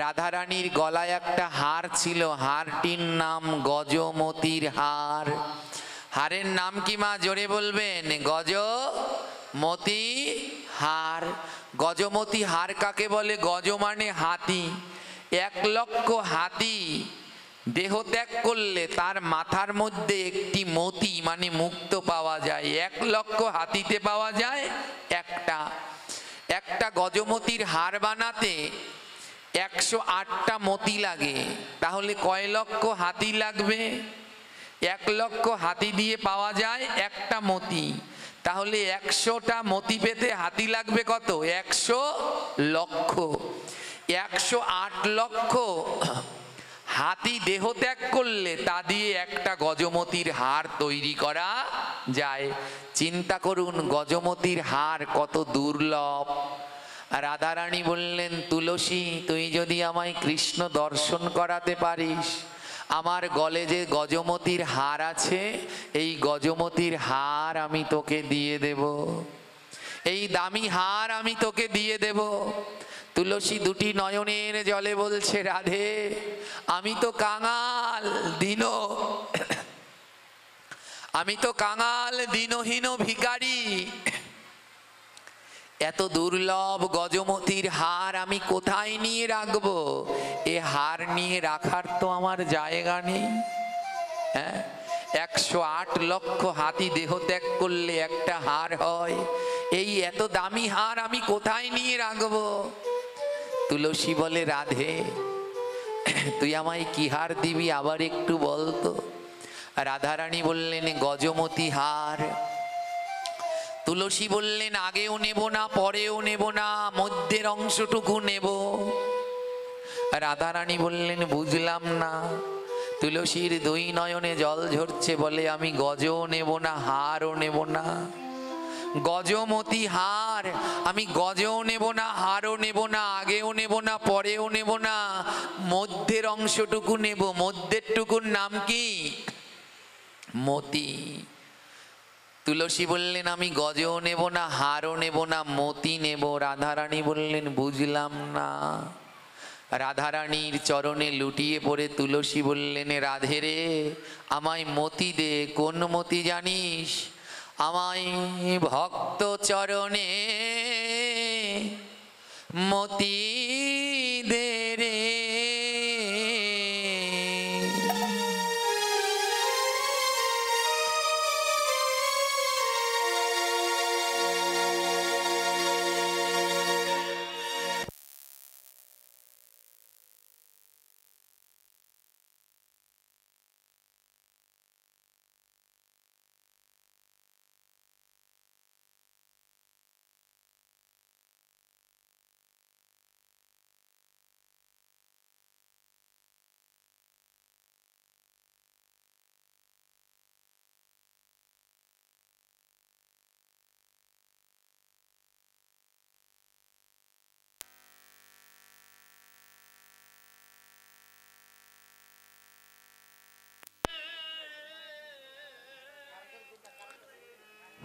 রাধারানীর গলায় একটা হার ছিল, হারটির নাম গজমতির হার। হারের নাম কি মা? জোরে বলবেন, গজমতি হার। গজমতি হার কাকে বলে? গজ মানে হাতি। 1 লক্ষ হাতি দেহ ত্যাগ করলে তার মাথার মধ্যে একটি মতি মানে মুক্ত পাওয়া যায়। 1 লক্ষ হাতিতে পাওয়া যায় একটা গজমতির হার বানাতে 108টা মতি লাগে। তাহলে কয় লক্ষ হাতি লাগবে? 1 লক্ষ হাতি দিয়ে পাওয়া যায় একটা মতি। তাহলে 100টা মতি পেতে হাতি লাগবে কত? 100 লক্ষ। 108 লক্ষ হাতি দেহ ত্যাগ করলে তা দিয়ে একটা গজমতির হার তৈরি করা যায়। চিন্তা করুন গজমতির হার কত দুর্লভ। রাধারানী বললেন, তুলসী, তুই যদি আমায় কৃষ্ণ দর্শন করাতে পারিস, আমার গলে যে গজমতির হার আছে, এই গজমতির হার আমি তোকে দিয়ে দেব, এই দামি হার আমি তোকে দিয়ে দেব। তুলসী দুটি নয়নের জলে বলছে, রাধে, আমি তো কাঙাল দীনহীন ভিখারি। এত দুর্লভ গজমতির হার আমি কোথায় নিয়ে রাখবো? এ হার নিয়ে রাখার তো আমার জায়গা নেই। 108 লক্ষ হাতি দেহ ত্যাগ করলে একটা হার হয়। এই এত দামি হার আমি কোথায় নিয়ে রাখবো? তুলসী বলে, রাধে, তুই আমায় কি হার দিবি আবার একটু বলতো। রাধারানী বললেন, গজমতি হার। তুলসী বললেন, আগেও নেব না, পরেও নেব না, মধ্যের অংশটুকু নেব। রাধারানী বললেন, বুঝলাম না। তুলসীর 2 নয়নে জল ঝরছে, বলে, আমি গজও নেব না, হারও নেব না। গজমতি হার, আমি গজও নেব না, হারও নেব না, আগেও নেব না, পরেও নেব না, মধ্যের অংশটুকু নেব। মধ্যের টুকুর নাম কি? মতি। তুলসী বললেন, আমি গজও নেব না, হারও নেব না, মতি নেব। রাধারানী বললেন, বুঝলাম না। রাধারানীর চরণে লুটিয়ে পড়ে তুলসী বললেন, রাধে রে, আমায় মতি দে। কোন মতি জানিস? আমায় ভক্ত চরণে মতি দে রে।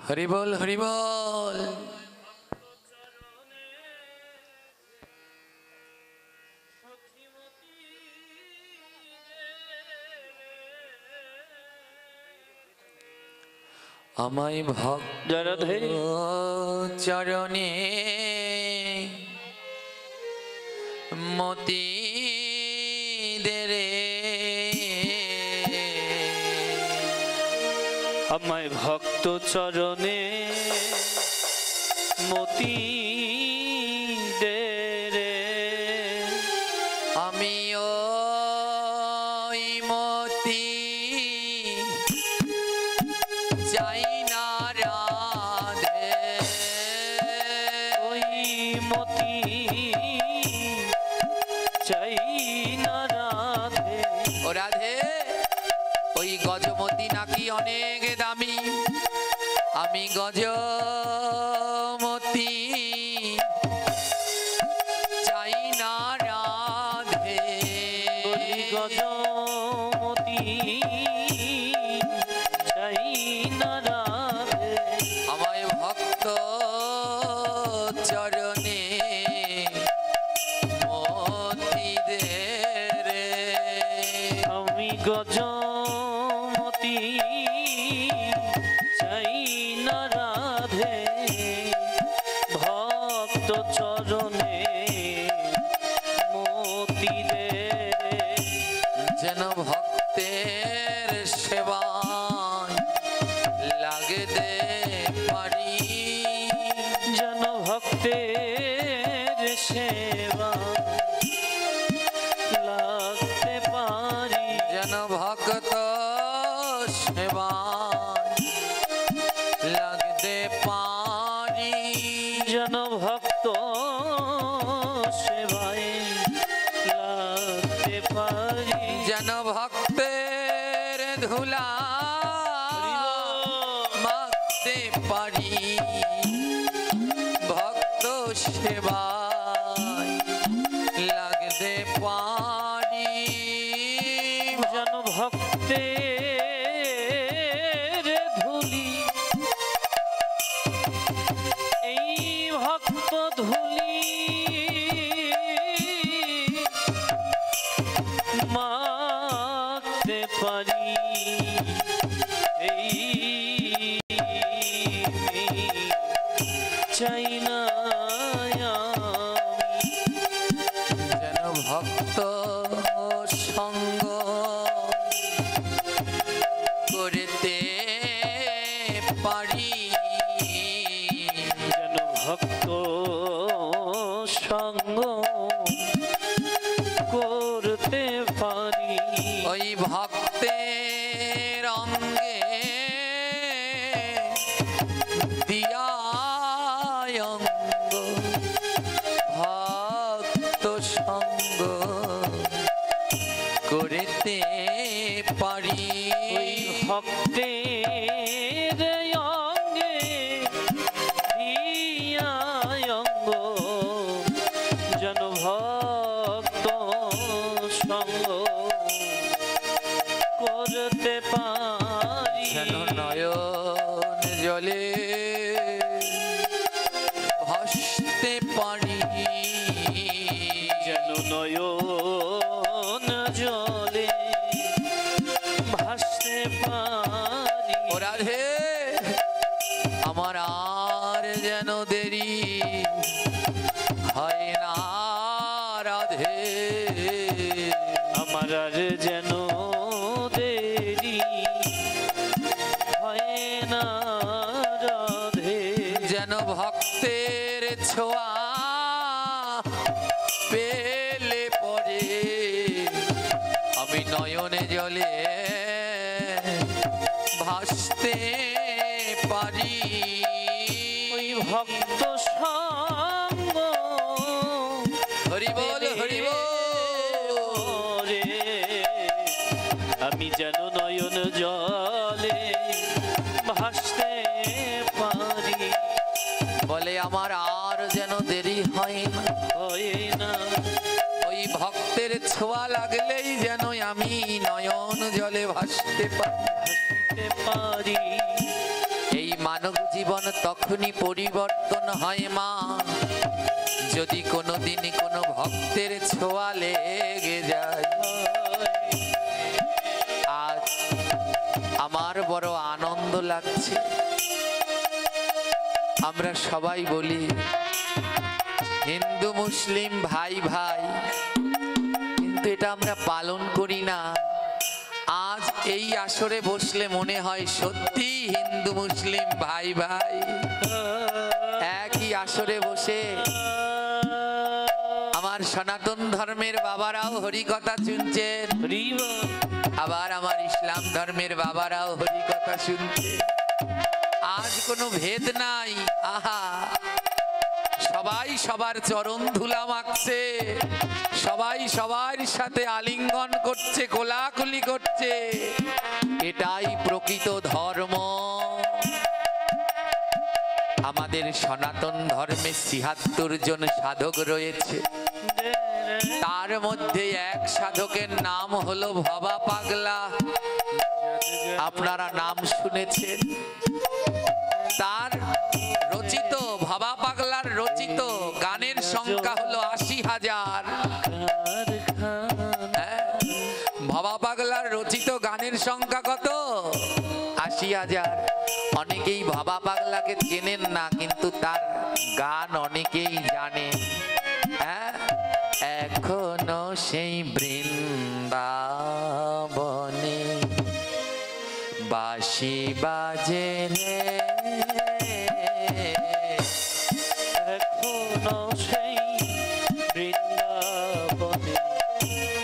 হরি বল, হরি বল। আমায় ভক্ত চরণে মতি দে রে। আমায় ভক্ত চরণে মতি দে আমি গজমতি চাই না রাধে, গজমতি চাই না রাধে, আমায় ভক্ত চরণে মতি দে রে। আমি গজমতি চাই না রাধে, ভক্ত চরণে মতি দে, যেন ভক্তের সেবায় লাগতে পারি, যেন ভক্তের সেবা লাগতে পারি, যেন ভক্ত সেবায় লাগতে পারি, যেন ভক্ত সেবায় লাগতে পারি, যেন ভক্তের ধুলা মাখতে পারি, ভক্ত সেবায় লাগতে পারি, যেন ভক্তের ধুলি, এই ভক্ত ধুলি মাখতে পারি, এই চাই না আমি, যেন ভক্ত সঙ্গ করতে পারি, যেন ভক্ত সঙ্গ করতে পারি, ওই ভক্তের অঙ্গে দিয়া অঙ্গ ভক্ত সঙ্গ করতে পারি, ওই ভক্তের অঙ্গে দিয়া অঙ্গ, যেন ভক্ত সঙ্গ করতে পারি, যেন নয়ন জলে ভাসতে পারি, যেন নয়ন জলে ভাসতে পারি, ও রাধে আমার আর যেন দেরি হয় না রাধে, আমার আর যেন দেরি হয় না রাধে, যেন ভক্তের ছোঁয়া পেলে পরে আমি নয়নে জলে ভাসতে পারি, ওই ভক্ত সঙ্গ হরি বল হরি বল, রে আমি যেন নয়ন জলে ভাসতে পারি, বলে আমার আর যেন দেরি হয় না, হয় না, ওই ভক্তের ছোঁয়া লাগলেই যেন আমি নয়ন জলে ভাসতে পারি, ভাসতে পারি, এই মানব জীবন তখনই পরিবর্তন হয় মা, যদি কোনোদিন কোনো ভক্তের ছোঁয়া লেগে যায়। আজ আমার বড় আনন্দ লাগছে, আমরা সবাই বলি হিন্দু মুসলিম ভাই ভাই, কিন্তু এটা আমরা পালন করি না। আজ এই আসরে বসলে মনে হয় সত্যি হিন্দু মুসলিম ভাই ভাই একই আসরে বসে আমার সনাতন ধর্মের বাবারাও হরিকথা শুনছেন, আবার আমার ইসলাম ধর্মের বাবারাও হরিকথা শুনছে। আজ কোনো ভেদ নাই, আহা সবাই সবার চরণ ধুলা মাখছে, সবাই সবার সাথে আলিঙ্গন করছে, কোলাকুলি করছে, এটাই প্রকৃত ধর্ম। আমাদের সনাতন ধর্মে ৭৬ জন সাধক রয়েছে, তার মধ্যে এক সাধকের নাম হলো ভবা পাগলা। আপনারা নাম শুনেছেন। তার রচিত, ভবা পাগলার রচিত গানের সংখ্যা হলো ৮০,০০০। ভবা পাগলার রচিত গানের সংখ্যা কত? ৮০,০০০। অনেকেই ভবা পাগলাকে চেনেন না, কিন্তু তার গান অনেকেই জানে। হ্যাঁ, এখনো সেই বৃন্দাবনে বাঁশি বাজে রে, এখনো সেই বৃন্দাবনে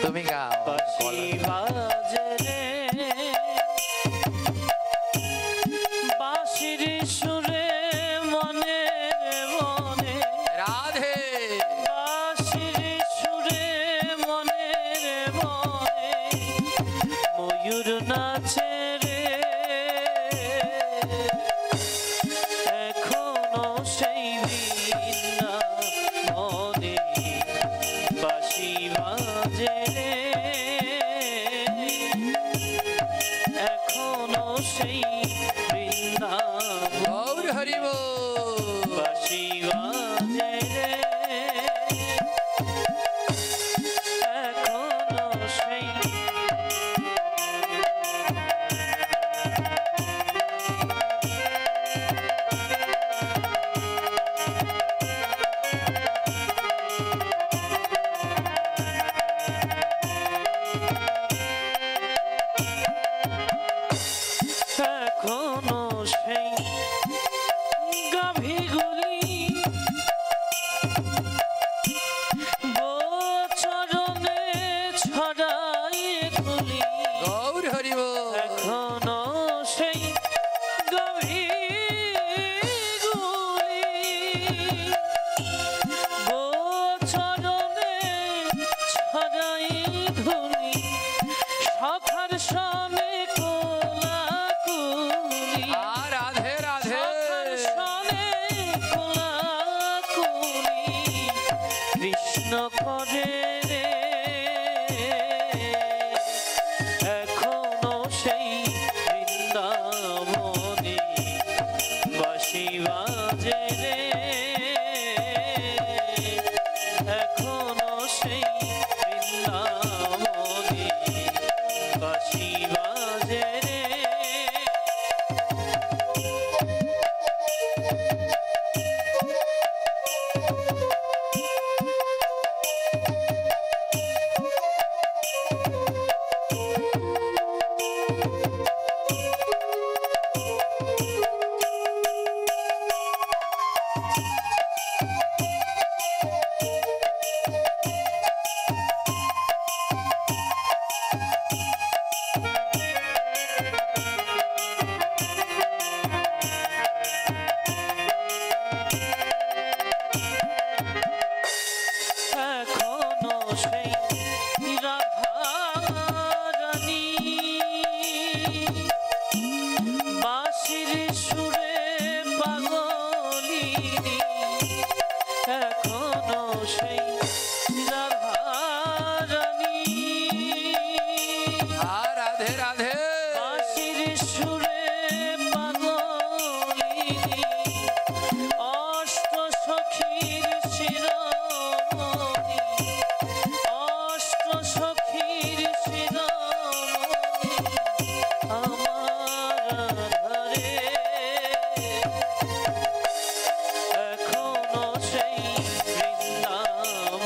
তুমি গাও। বাঁশি বাজে রে, বাঁশির সুরে মনে মনে রাধে, বাঁশির সুরে মনে মনে ময়ূর নাচে রে, এখনো সেই বৃন্দাবনে বাঁশি বাজে রে, এখনো সেই বৃন্দাবনে গৌর হরি বল। বাঁশি বাজে রে, এখনো সেই এখনো সেই গাভীগুলি গোচরণে ছড়ায় তুলি, গৌর হরি বল। এখনো সেই গাভীগুলি গোচরণে ছড়ায় ধুলি, সখার সনে কোলাকুলি, রাধে রাধে, সখার সনে কোলাকুলি কৃষ্ণ করে রে, এখনো সেই বৃন্দাবনে বাঁশি বাজে রে, এখনো সেই বৃন্দাবনে বাঁশি বাজে রে। এখনো সেই রাধারানী বাঁশির সুরে পাগলিনী, এখনো সেই রাধারানী রাধে রাধে, বাঁশির সুরে পাগলিনী, অষ্ট সখীর শিরোমণি, অষ্ট সখীর শিরোমণি আমার ধরে, এখনো সেই বৃন্দাবনে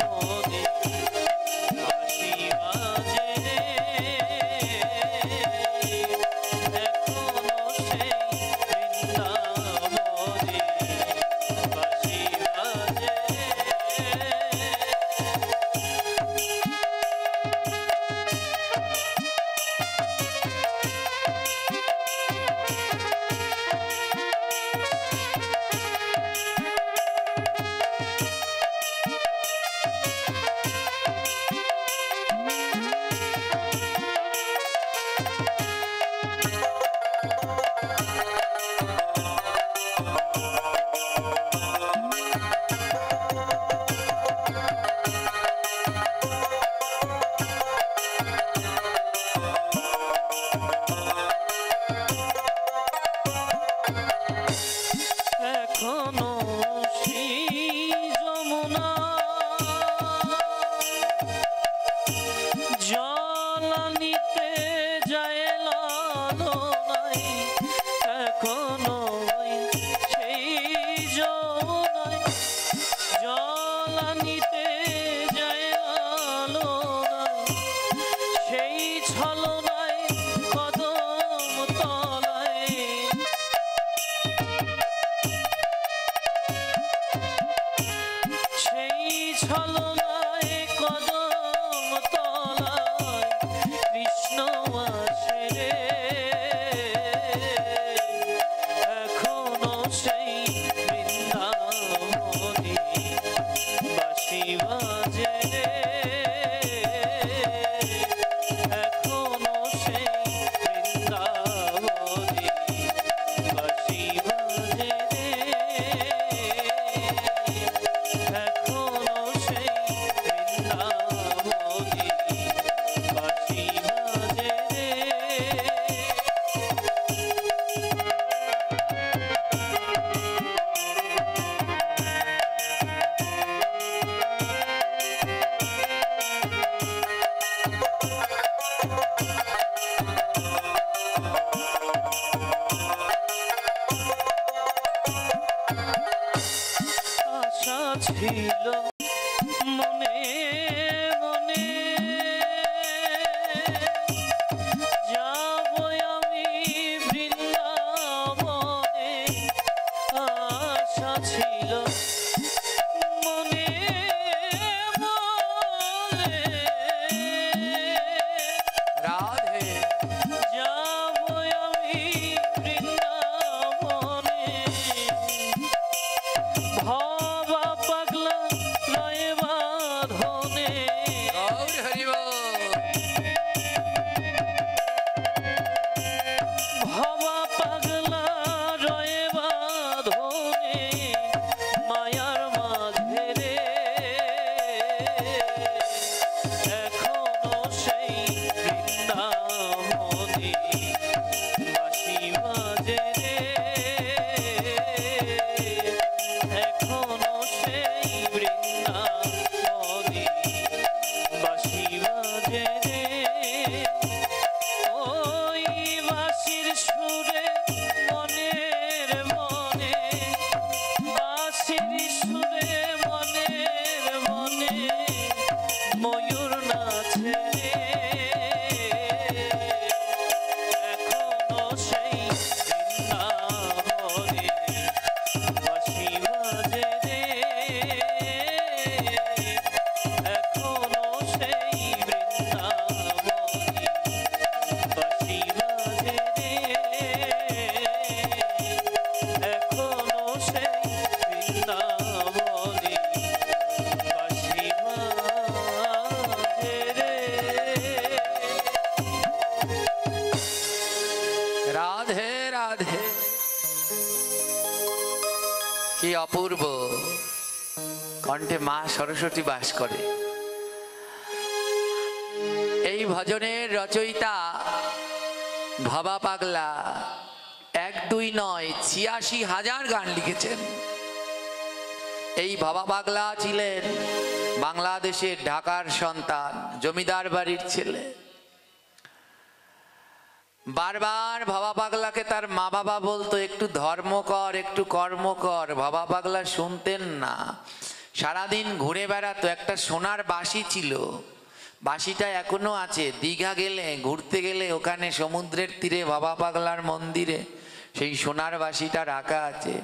এখনো সেই বৃন্দাবনে বাঁশি বাজে রে, এখনো সেই বৃন্দাবনে বাঁশি বাজে রে। ওই বাঁশির সুরে মনের মনে, বাঁশির সুরে মনের মনে ময়ূর নাচে রে, এখনো সেই বৃন্দাবনে বাঁশি বাজে রে, এখনো সেই বৃন্দাবনে বাঁশি বাজে রে, এখনো সেই বৃন্দাবনে বাঁশি বাজে রে। রাধে রাধে। কি অপূর্ব কণ্ঠে মা সরস্বতী বাস করে। এই ভজনের রচয়িতা ভবা পাগলা 1 2 নয় 86,000 গান লিখেছেন। এই ভবা পাগলা ছিলেন বাংলাদেশের ঢাকার সন্তান, জমিদার বাড়ির ছেলে। বারবার ভবা পাগলাকে তার মা বাবা বলতো একটু ধর্ম কর, একটু কর্ম কর। ভবা পাগলা শুনতেন না, সারাদিন ঘুরে বেড়াতো। একটা সোনার বাঁশি ছিল, বাঁশিটা এখনো আছে। দীঘা গেলে, ঘুরতে গেলে ওখানে সমুদ্রের তীরে ভবা পাগলার মন্দিরে সেই সোনার বাঁশিটা রাখা আছে।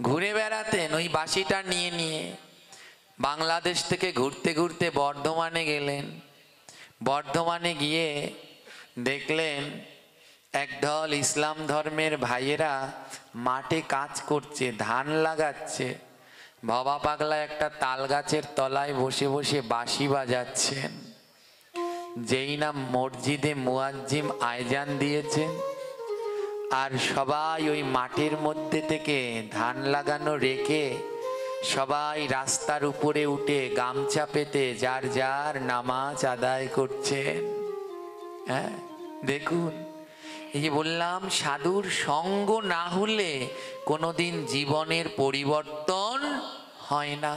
ঘুরে বেড়াতেন ওই বাঁশিটা নিয়ে নিয়ে। বাংলাদেশ থেকে ঘুরতে ঘুরতে বর্ধমানে গেলেন। বর্ধমানে গিয়ে দেখলেন একদল ইসলাম ধর্মের ভাইয়েরা মাঠে কাজ করছে, ধান লাগাচ্ছে। ভবা পাগলা একটা তাল গাছের তলায় বসে বসে বাঁশি বাজাচ্ছেন। যেই না মসজিদে মুয়াজ্জিম আয়জান দিয়েছেন, আর সবাই ওই মাঠের মধ্যে থেকে ধান লাগানো রেখে সবাই রাস্তার উপরে উঠে গামছা পেতে যার যার নামাজ আদায় করছেন। হ্যাঁ, দেখুন, এই যে বললাম সাধুর সঙ্গ না হলে কোনোদিন জীবনের পরিবর্তন হয় না।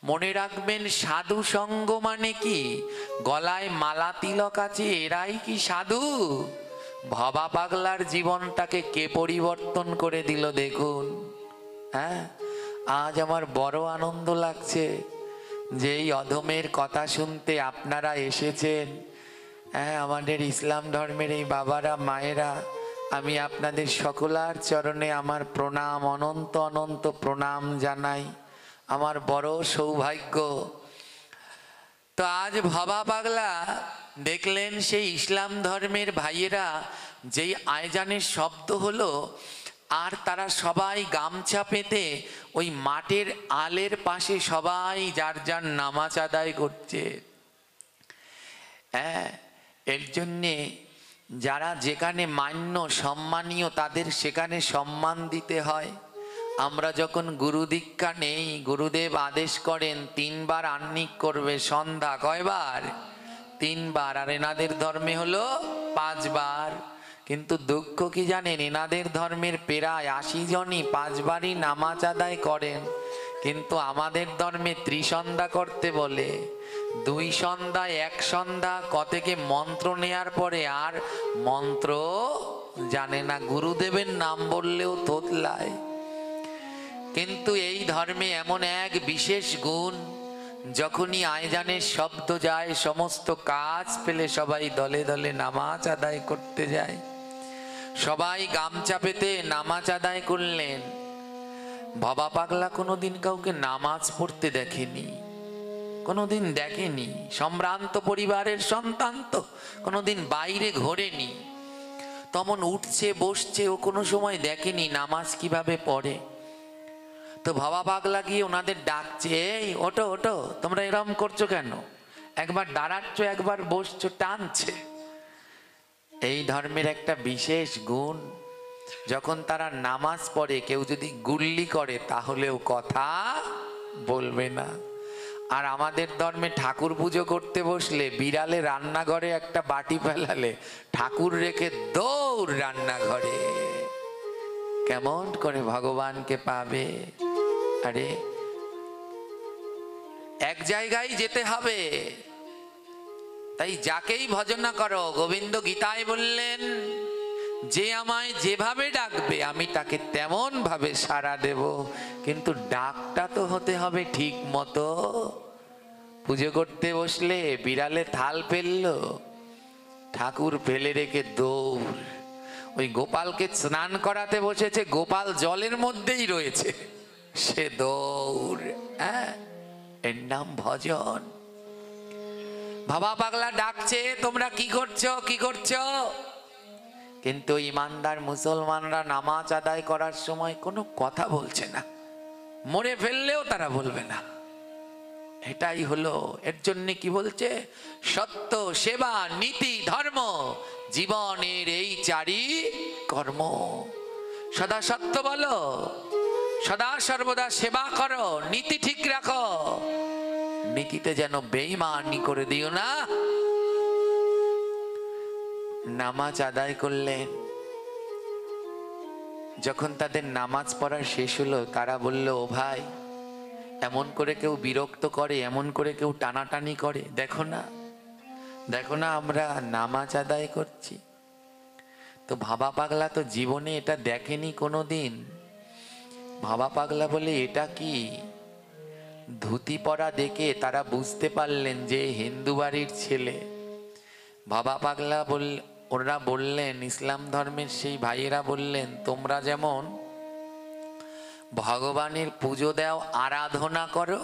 মনে রাখবেন, সাধু সঙ্গ মানে কি? গলায় মালা তিলক আছে, এরাই কি সাধু? ভবা পাগলার জীবনটাকে কে পরিবর্তন করে দিল দেখুন। হ্যাঁ, আজ আমার বড় আনন্দ লাগছে যে এই অধমের কথা শুনতে আপনারা এসেছেন। হ্যাঁ, আমাদের ইসলাম ধর্মের এই বাবারা মায়েরা, আমি আপনাদের সকলার চরণে আমার প্রণাম, অনন্ত অনন্ত প্রণাম জানাই। আমার বড় সৌভাগ্য। তো আজ ভবা পাগলা দেখলেন সেই ইসলাম ধর্মের ভাইয়েরা যেই আয়জানের শব্দ হলো, আর তারা সবাই গামছা পেতে ওই মাঠের আলের পাশে সবাই যার যার নামাজ আদায় করছে। হ্যাঁ, এর জন্যে যারা যেখানে মান্য সম্মানীয় তাদের সেখানে সম্মান দিতে হয়। আমরা যখন গুরু দীক্ষা নেই, গুরুদেব আদেশ করেন 3 বার আহ্নিক করবে। সন্ধ্যা কয়বার? 3 বার। আর এনাদের ধর্মে হলো 5 বার। কিন্তু দুঃখ কি জানেন, এনাদের ধর্মের প্রায় 80 জনই 5 বারই নামাজ আদায় করেন, কিন্তু আমাদের ধর্মে ত্রিসন্ধ্যা করতে বলে। 2 সন্ধ্যা 1 সন্ধ্যা কতকে মন্ত্র নেয়ার পরে আর মন্ত্র জানে না, গুরুদেবের নাম বললেও তোতলায়। কিন্তু এই ধর্মে এমন এক বিশেষ গুণ, যখনই আয়জানের শব্দ যায় সমস্ত কাজ পেলে সবাই দলে দলে নামাজ আদায় করতে যায়। সবাই গামছা পেতে নামাজ আদায় করলেন। ভবা পাগলা কোনোদিন কাউকে নামাজ পড়তে দেখেনি, কোনোদিন দেখেনি। সম্ভ্রান্ত পরিবারের সন্তান তো কোনোদিন বাইরে ঘোরেনি। তখন উঠছে বসছে, ও কোনো সময় দেখেনি নামাজ কিভাবে পড়ে। তো ভবা পাগলা গিয়ে ওনাদের ডাকছে, এই ওঠো ওঠো, তোমরা এরম করছো কেন? একবার দাঁড়াচ্ছ, একবার বসছো, টানছে। এই ধর্মের একটা বিশেষ গুণ, যখন তারা নামাজ পড়ে কেউ যদি গুল্লি করে তাহলেও কথা বলবে না। আর আমাদের ধর্মে ঠাকুর পুজো করতে বসলে বিড়ালে রান্নাঘরে একটা বাটি ফেলালে ঠাকুর রেখে দৌড় রান্নাঘরে। কেমন করে ভগবানকে পাবে? আরে এক জায়গায় যেতে হবে। তাই যাকেই ভজনা করো, গোবিন্দ গীতায় বললেন যে আমায় যেভাবে ডাকবে আমি তাকে তেমন ভাবে সাড়া দেব, কিন্তু ডাকটা তো হতে হবে ঠিক মতো। পুজো করতে বসলে বিড়ালে থাল ফেললো, ঠাকুর ফেলে রেখে দৌড়। ওই গোপালকে স্নান করাতে বসেছে, গোপাল জলের মধ্যেই রয়েছে, সে দৌড়। হ্যাঁ, এর নাম ভজন। বাবা পাগলা ডাকছে, তোমরা কি করছো কি করছো? কিন্তু ইমানদার মুসলমানরা নামাজ আদায় করার সময় কোনো কথা বলছে না, মরে ফেললেও তারা বলবে না। এটাই হলো, এর জন্য কি বলছে? সত্য, সেবা, নীতি, ধর্ম, জীবনের এই চারি কর্ম। সদা সত্য বলো, সদা সর্বদা সেবা করো, নীতি ঠিক রাখো, নীতিতে যেন বেঈমানি করে দিও না। নামাজ আদায় করলেন, যখন তাদের নামাজ পড়া শেষ হলো তারা বলল, ও ভাই, এমন করে কেউ বিরক্ত করে, এমন করে কেউ টানাটানি করে, দেখো না দেখো না আমরা নামাজ আদায় করছি। তো ভাবা পাগলা তো জীবনে এটা দেখেনি কোনোদিন। ভাবা পাগলা বলে, এটা কি? ধুতি পরা দেখে তারা বুঝতে পারলেন যে হিন্দু বাড়ির ছেলে। ভাবা পাগলা ওরা বললেন, ইসলাম ধর্মের সেই ভাইয়েরা বললেন, তোমরা যেমন ভগবানের পুজো দাও, আরাধনা করো,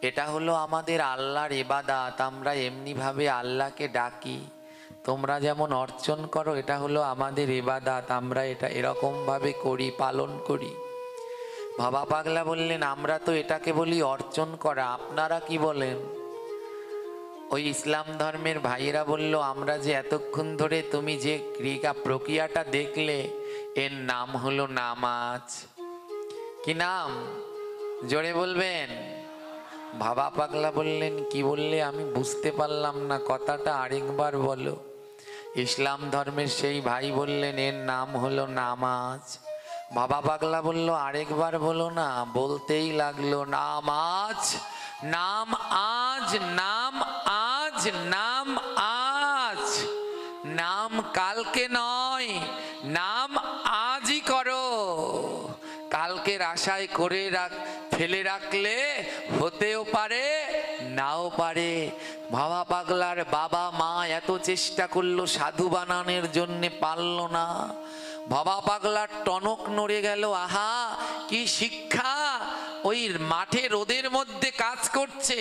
এটা হলো আমাদের আল্লাহর ইবাদত, আমরা এমনি ভাবে আল্লাহকে ডাকি। তোমরা যেমন অর্চন করো, এটা হলো আমাদের ইবাদত, আমরা এটা এরকম ভাবে করি, পালন করি। ভাবা পাগলা বললেন, আমরা তো এটাকে বলি অর্চন করা, আপনারা কি বলেন? ওই ইসলাম ধর্মের ভাইয়েরা বলল, আমরা যে এতক্ষণ ধরে তুমি যে প্রক্রিয়াটা দেখলে, এর নাম হলো নামাজ। কি নাম? জোরে বলবেন। ভাবা পাগলা বললেন, কি বললে? আমি বুঝতে পারলাম না, কথাটা আরেকবার বলো। ইসলাম ধর্মের সেই ভাই বললেন, এর নাম হলো নামাজ। বাবা পাগলা বলল, আরেকবার বলো না। বলতেই লাগলো, নামাজ, নাম আজ, নাম আজ, নাম আজ, নাম কালকে নয়, নাম আজই করো। কালকের আশায় করে ফেলে রাখলে হতেও পারে, নাও পারে। ভাবা পাগলার বাবা মা এত চেষ্টা করলো সাধু বানানোর জন্য, পারলো না। বাবা পাগলার টনক নড়ে গেল, আহা কি শিক্ষা! ওই মাঠে রোদের মধ্যে কাজ করছে,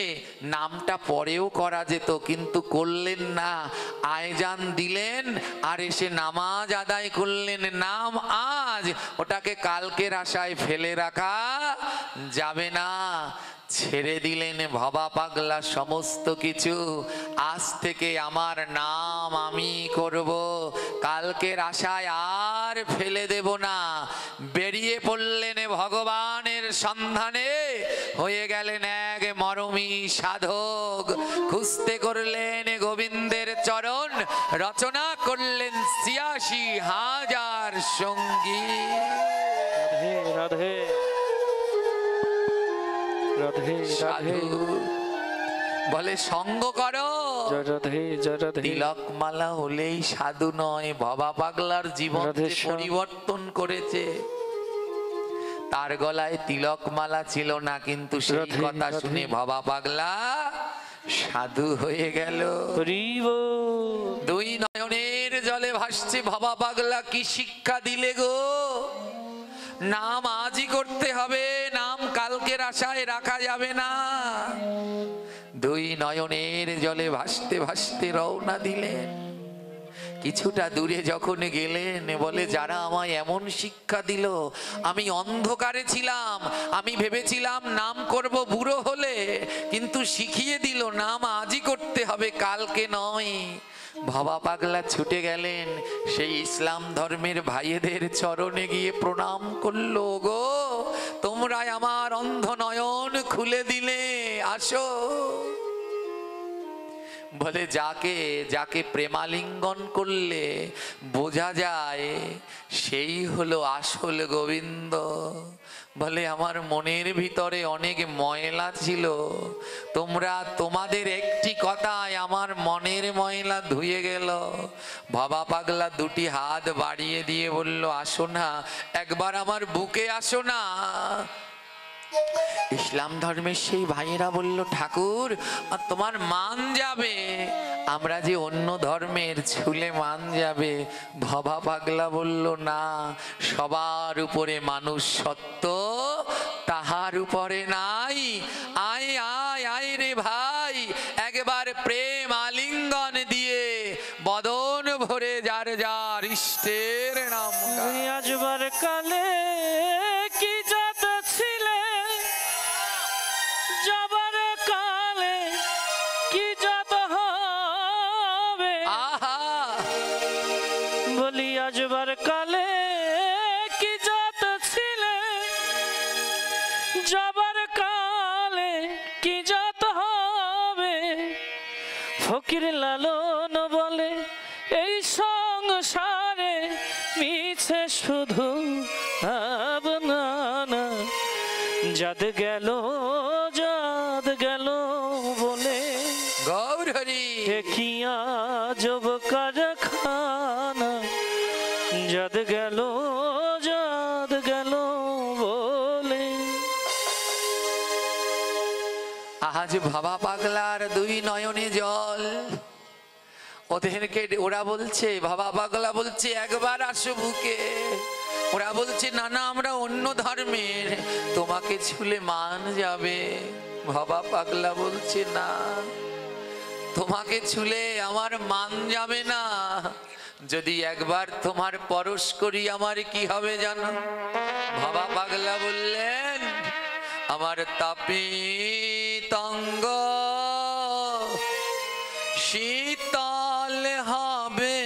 নামটা পরেও করা যেত, কিন্তু করলেন না। আয়জান দিলেন আর এসে নামাজ আদায় করলেন। নাম আজ, ওটাকে কালকের আশায় ফেলে রাখা যাবে না। ছেড়ে দিলেন ভাবা পাগলা সমস্ত কিছু। আজ থেকে আমার নাম আমি করব, কালকের আশায় আর ফেলে দেব না। বেরিয়ে পড়লেন ভগবানের সন্ধানে, হয়ে গেলেন এক মরমী সাধক। খুঁজতে করলেন গোবিন্দের চরণ, রচনা করলেন ৮৬,০০০ সঙ্গী। রাধে রাধে সাধু বলে, সঙ্গ করো। তিলক মালা হলেই সাধু নয়। বাবা পাগলার জীবন পরিবর্তন করেছে। তার গলায় তিলক মালা ছিল না, কিন্তু সেই কথা শুনে বাবা পাগলা সাধু হয়ে গেল। দুই নয়নের জলে ভাসছে বাবা পাগলা। কি শিক্ষা দিলে গো! নাম আজই করতে হবে, নাম কালকের আশায় রাখা যাবে না। দুই নয়নের জলে ভাসতে ভাসতে রওনা দিলেন। কিছুটা দূরে যখন গেলেন, বলে, যারা আমায় এমন শিক্ষা দিল, আমি অন্ধকারে ছিলাম, আমি ভেবেছিলাম নাম করব বুড়ো হলে, কিন্তু শিখিয়ে দিল নাম আজই করতে হবে, কালকে নয়। বাবা পাগলা ছুটে গেলেন সেই ইসলাম ধর্মের ভাইয়েদের চরণে গিয়ে প্রণাম করলো, গো তোমরা তোমরা আমার অন্ধ নয়ন খুলে দিলে, আসো। বলে যাকে যাকে প্রেমালিঙ্গন করলে বোঝা যায় সেই হলো আসল গোবিন্দ। বলে আমার মনের ভিতরে অনেক ময়লা ছিল, তোমরা তোমাদের একটি কথায় আমার মনের ময়লা ধুয়ে গেল। বাবা পাগলা দুটি হাত বাড়িয়ে দিয়ে বলল, আসো না, একবার আমার বুকে আসো না। ইসলাম ধর্মের সেই ভাইয়েরা বলল, ঠাকুর আর তোমার মান যাবে, আমরা যে অন্য ধর্মের, ছুলে মান যাবে। বাবা পাগলা বলল, না, সবার উপরে মানুষ সত্য, তাহার উপরে নাই। আয় আয় আয় রে ভাই, একবার প্রেম আলিঙ্গন দিয়ে বদন ভরে যার যার ইষ্টের নাম গায়। আজবার কালে কি জাত ছিলে, যাবার কালে কি জাত হবে। আহা, বলি আজবার কালে কি জাত ছিলে, যাবার কালে কি জাত হবে। ফকির লালন বলে এই সংসারে মিছে শুধু ভাবনা, যাদ গেল যাদ গেল বলে গৌর হরি। কি আজব কারখানা, যাদ গেল বলে। আজ বাবা পাগলার দুই নয়নে জল। ওদেরকে ওরা বলছে, বাবা পাগলা বলছে একবার আসো বুকে। ওরা বলছে না না, আমরা অন্য ধর্মের, তোমাকে ছুলে মান যাবে। বাবা পাগলা বলছে না, তোমাকে ছুলে আমার মান যাবে না, যদি একবার তোমার পরশ করি আমার কি হবে জানো? বাবা পাগলা বললেন, আমার তাপিত অঙ্গ শীতল হবে।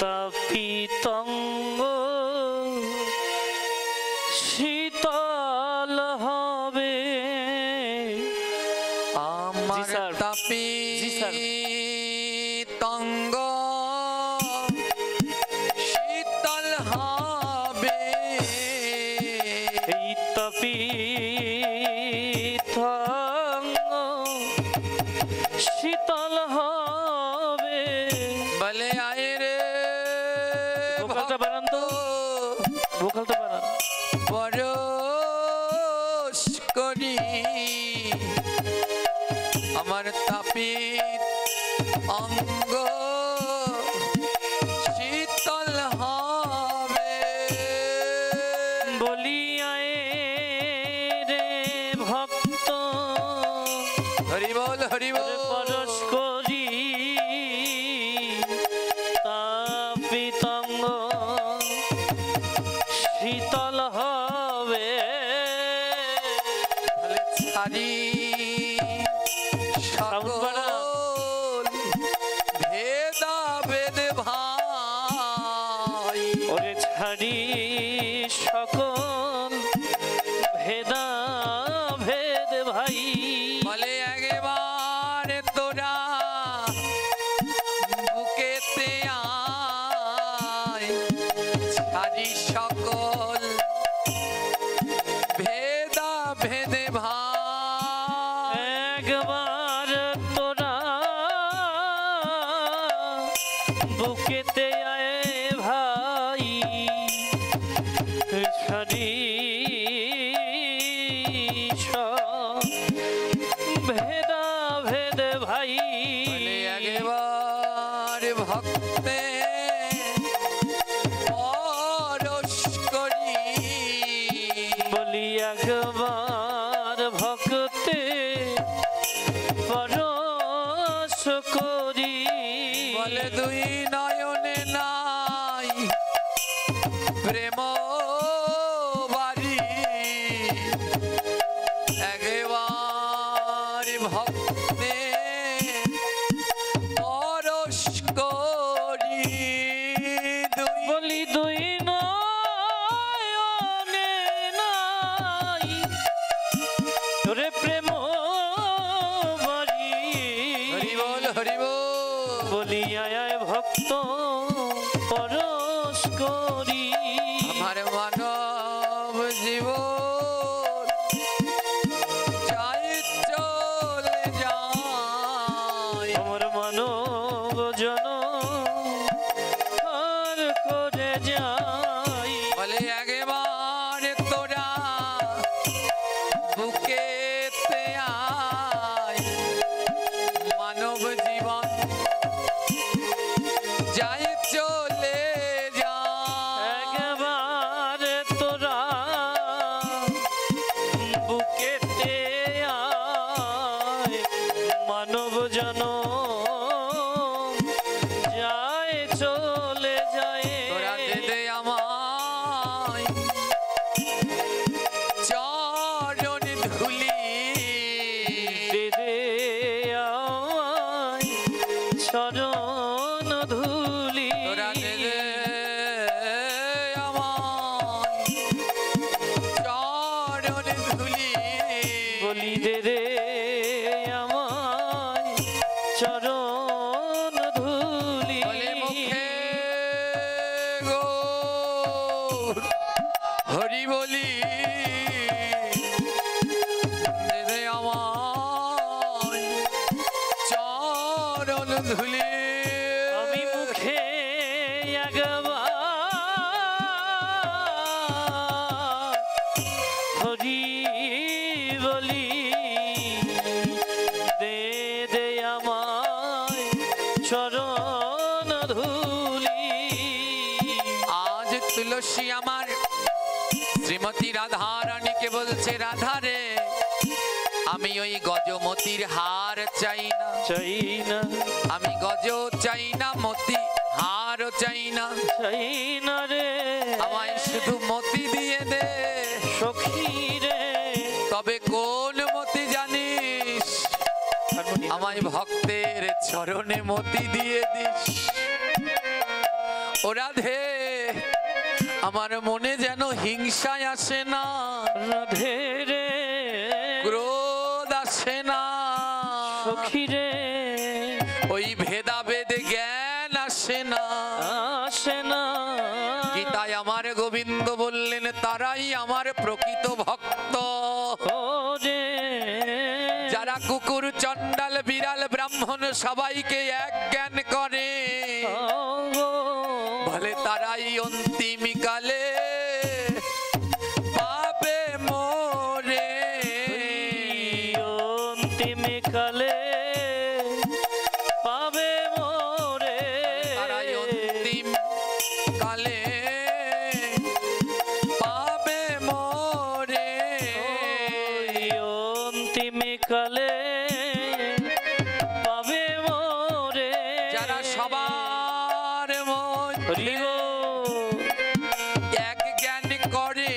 তাপিত অঙ্গ শীতল হবে। আমার তাপিত অঙ্গ শীতল হবে। এই তাপিত অঙ্গ শীতল হবে। বলে আয় রে ভোকালটা বানান তো, ভোকালটা বানান। পরশ করি আমার তাপিত অঙ্গ শীতল হবে। বলি আয় রে ভক্ত, হরি বল হরি বল। পরশ করি তাপিত অঙ্গ শীতল হবে। ছাড়ি সকল ভেদা ভেদ ভাই। ওরে ছাড়ি সকল ভেদা ভেদ ভাই। বলে একবার তোরা বুকেতে আয়, ছাড়ি সকল ভেদা ভেদে ভাই। একবার তোরা বুকেতে আয় ভাই, ছাড়ি ভেদা ভেদ ভাই। বলে একবার ভক্তে পরশ করি। বলি একবার ভক্তে পরশ করি। বলে দুই নয়নে নাই প্রেম বাড়ি, একবার ভক্তে পরশ করি। বলি দুই নয়নে বলিয়া ভক্ত পরশ করি আমার মানব জীবন চাই চলে যায় আমার মানব জন আর করে যাই বলে একবার তোরা বুকেতে আয় মানব জীবন যাই চলে যায় একবার তোরা বুকেতে আয় মানব জন যায় চলে যায় তোরা দে দে আমায় চরণ ধুলি দে আমায় চরণ ধুলি তোরা দে দে আমায় চরণ ধুলি বলি দে আমায় চরণ ধুলি বলে মুখে গো হরি বলি দে দে আমায় চরণ ধুলি আমি মুখে একবার হরি বলি দে আমায় চরণ ধুলি আজ তুলসী আমার শ্রীমতী রাধা রানীকে বলছে রাধা রে আমি ওই গজমতির হার চাই না চাই না আমি গজ চাই না মতি হার চাই না চাই না রে আমায় শুধু মতি দিয়ে দে সখী রে তবে কোন মতি জানিস আমায় ভক্তের চরণে মতি দিয়ে দিস ও রাধে আমার মনে যেন হিংসায় আসে না রাধে রে ক্রোধ আসে না সখী রে ওই ভেদাভেদ জ্ঞান আসে না আসে না গীতায় আমার গোবিন্দ বললেন তারাই আমার প্রকৃত ভক্ত ওরে যারা কুকুর চণ্ডাল বিড়াল ব্রাহ্মণ সবাইকে এক জ্ঞান করে বলে তারাই অন্তিম কালে পাবে মোরে অন্তিম কালে পাবে মোরে তারাই অন্তিম কালে পাবে মোরে অন্তিম কালে পাবে মোরে যারা সবার মধ্যে এক জ্ঞান করে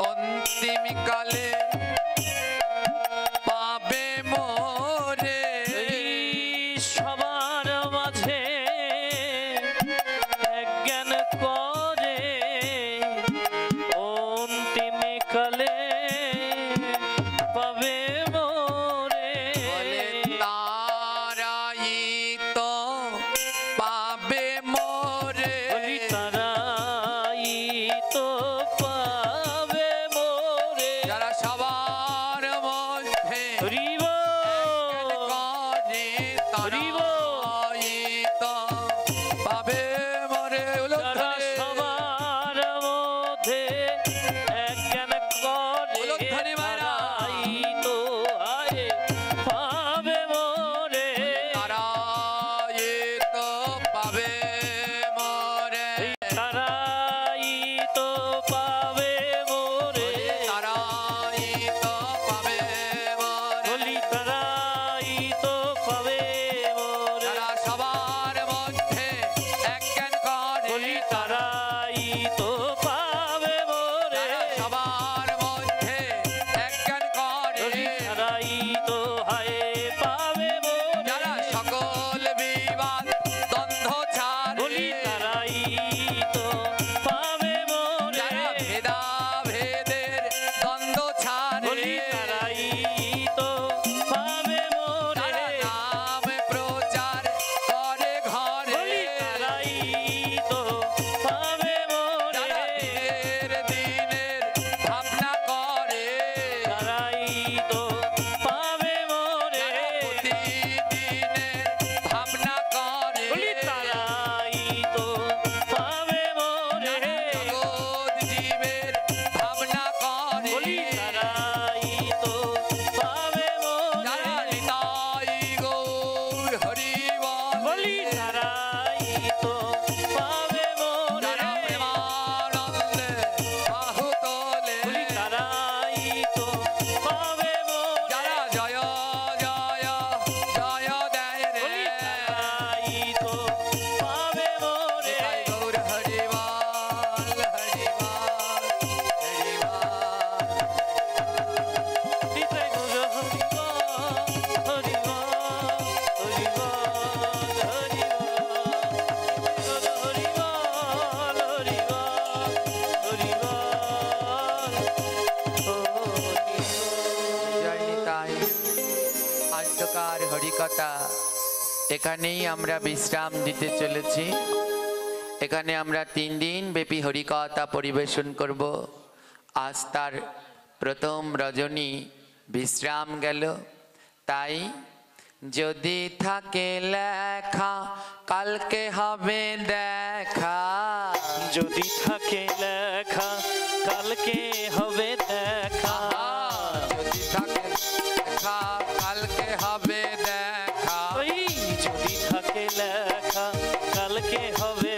অন্তিম কালে পাবে মোরে সবার মাঝে এক জ্ঞান করে অন্তিম কালে পাবে মোরে বলে তারাই তো পাবে মোরে বলি তারাই তো পাবে মোরে যারা সবার মধ্যে হরিব করে তারাই তো পাবে মোরে যারা সবার মধ্যে এক জ্ঞান করে উলুধ্বনি মায়েরা। তারাই তো আয়ে পাবে মোরে তারাই তো পাবে মোরে তারাই তো পাবে মোরে তারাই তো পাবে মোরে কথায় আদ্যকার হরিকথা এখানেই আমরা বিশ্রাম দিতে চলেছি। এখানে আমরা 3 দিন ব্যাপী হরিকথা পরিবেশন করব। আজ তার প্রথম রজনী বিশ্রাম গেল, তাই যদি থাকে লেখা কালকে হবে দেখা। যদি থাকে লেখা কালকে হবে দেখা। যদি থাকে লেখা কালকে হবে দেখা। ওই যদি থাকে লেখা কালকে হবে